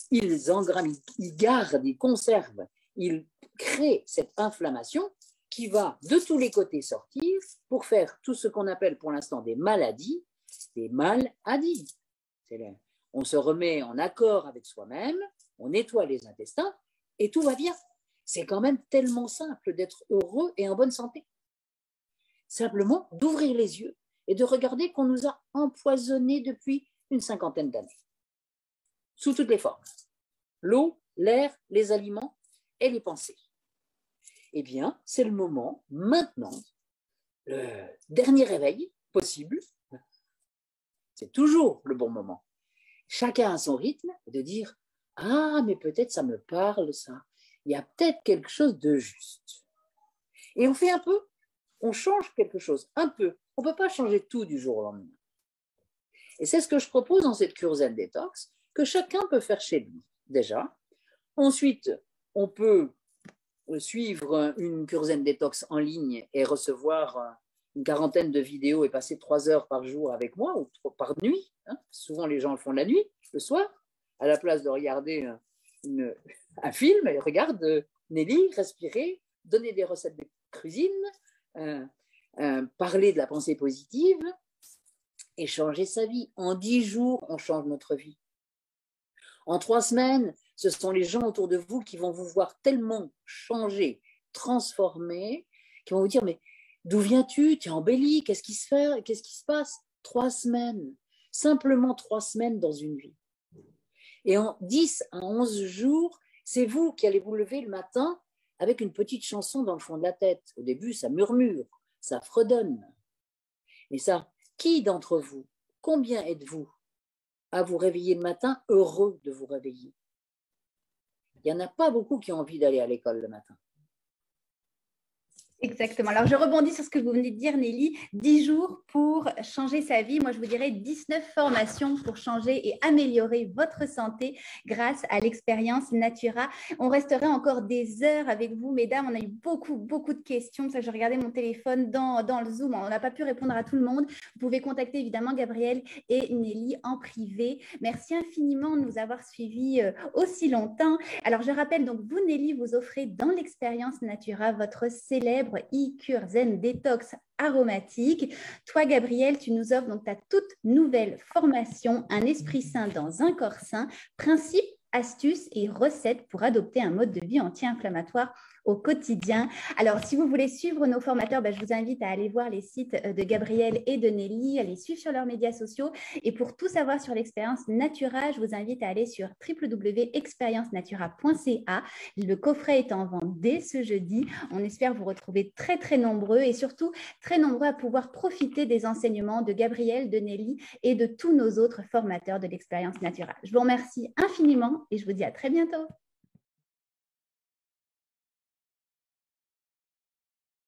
ils engramment, ils gardent, ils conservent, ils créent cette inflammation qui va de tous les côtés sortir pour faire tout ce qu'on appelle pour l'instant des maladies, des maladies. On se remet en accord avec soi-même, on nettoie les intestins et tout va bien. C'est quand même tellement simple d'être heureux et en bonne santé. Simplement d'ouvrir les yeux et de regarder qu'on nous a empoisonnés depuis une 50aine d'années, sous toutes les formes. L'eau, l'air, les aliments et les pensées. Eh bien, c'est le moment, maintenant, le dernier réveil possible, c'est toujours le bon moment. Chacun a son rythme, de dire « Ah, mais peut-être ça me parle, ça. Il y a peut-être quelque chose de juste. » Et on fait un peu, on change quelque chose, un peu. On ne peut pas changer tout du jour au lendemain. Et c'est ce que je propose dans cette cure zen détox, que chacun peut faire chez lui, déjà. Ensuite, on peut suivre une cure zen détox en ligne et recevoir une 40aine de vidéos et passer 3 heures par jour avec moi ou par nuit. Souvent, les gens le font la nuit, le soir, à la place de regarder un film. Ils regardent Nelly respirer, donner des recettes de cuisine, parler de la pensée positive et changer sa vie. En 10 jours, on change notre vie. En 3 semaines, ce sont les gens autour de vous qui vont vous voir tellement changer, transformer, qui vont vous dire, mais d'où viens-tu? Tu es embellie, qu'est-ce qui se passe? 3 semaines, simplement 3 semaines dans une vie. Et en 10 à 11 jours, c'est vous qui allez vous lever le matin avec une petite chanson dans le fond de la tête. Au début, ça murmure, ça fredonne. Mais ça, qui d'entre vous, combien êtes-vous à vous réveiller le matin, heureux de vous réveiller? Il n'y en a pas beaucoup qui ont envie d'aller à l'école le matin. Exactement. Alors, je rebondis sur ce que vous venez de dire, Nelly. 10 jours pour changer sa vie. Moi, je vous dirais 19 formations pour changer et améliorer votre santé grâce à l'expérience Natura. On resterait encore des heures avec vous, mesdames. On a eu beaucoup de questions. C'est ça que je regardais mon téléphone dans le Zoom. On n'a pas pu répondre à tout le monde. Vous pouvez contacter évidemment Gabrielle et Nelly en privé. Merci infiniment de nous avoir suivis aussi longtemps. Alors, je rappelle donc, vous, Nelly, vous offrez dans l'expérience Natura votre célèbre e-cure zen détox aromatique. Toi, Gabrielle, tu nous offres donc ta toute nouvelle formation, un esprit sain dans un corps sain, principes, astuces et recettes pour adopter un mode de vie anti-inflammatoire au quotidien. Alors, si vous voulez suivre nos formateurs, je vous invite à aller voir les sites de Gabrielle et de Nelly, à les suivre sur leurs médias sociaux. Et pour tout savoir sur l'expérience Natura, je vous invite à aller sur www.experiencenatura.ca. Le coffret est en vente dès ce jeudi. On espère vous retrouver très nombreux et surtout très nombreux à pouvoir profiter des enseignements de Gabrielle, de Nelly et de tous nos autres formateurs de l'expérience Natura. Je vous remercie infiniment et je vous dis à très bientôt.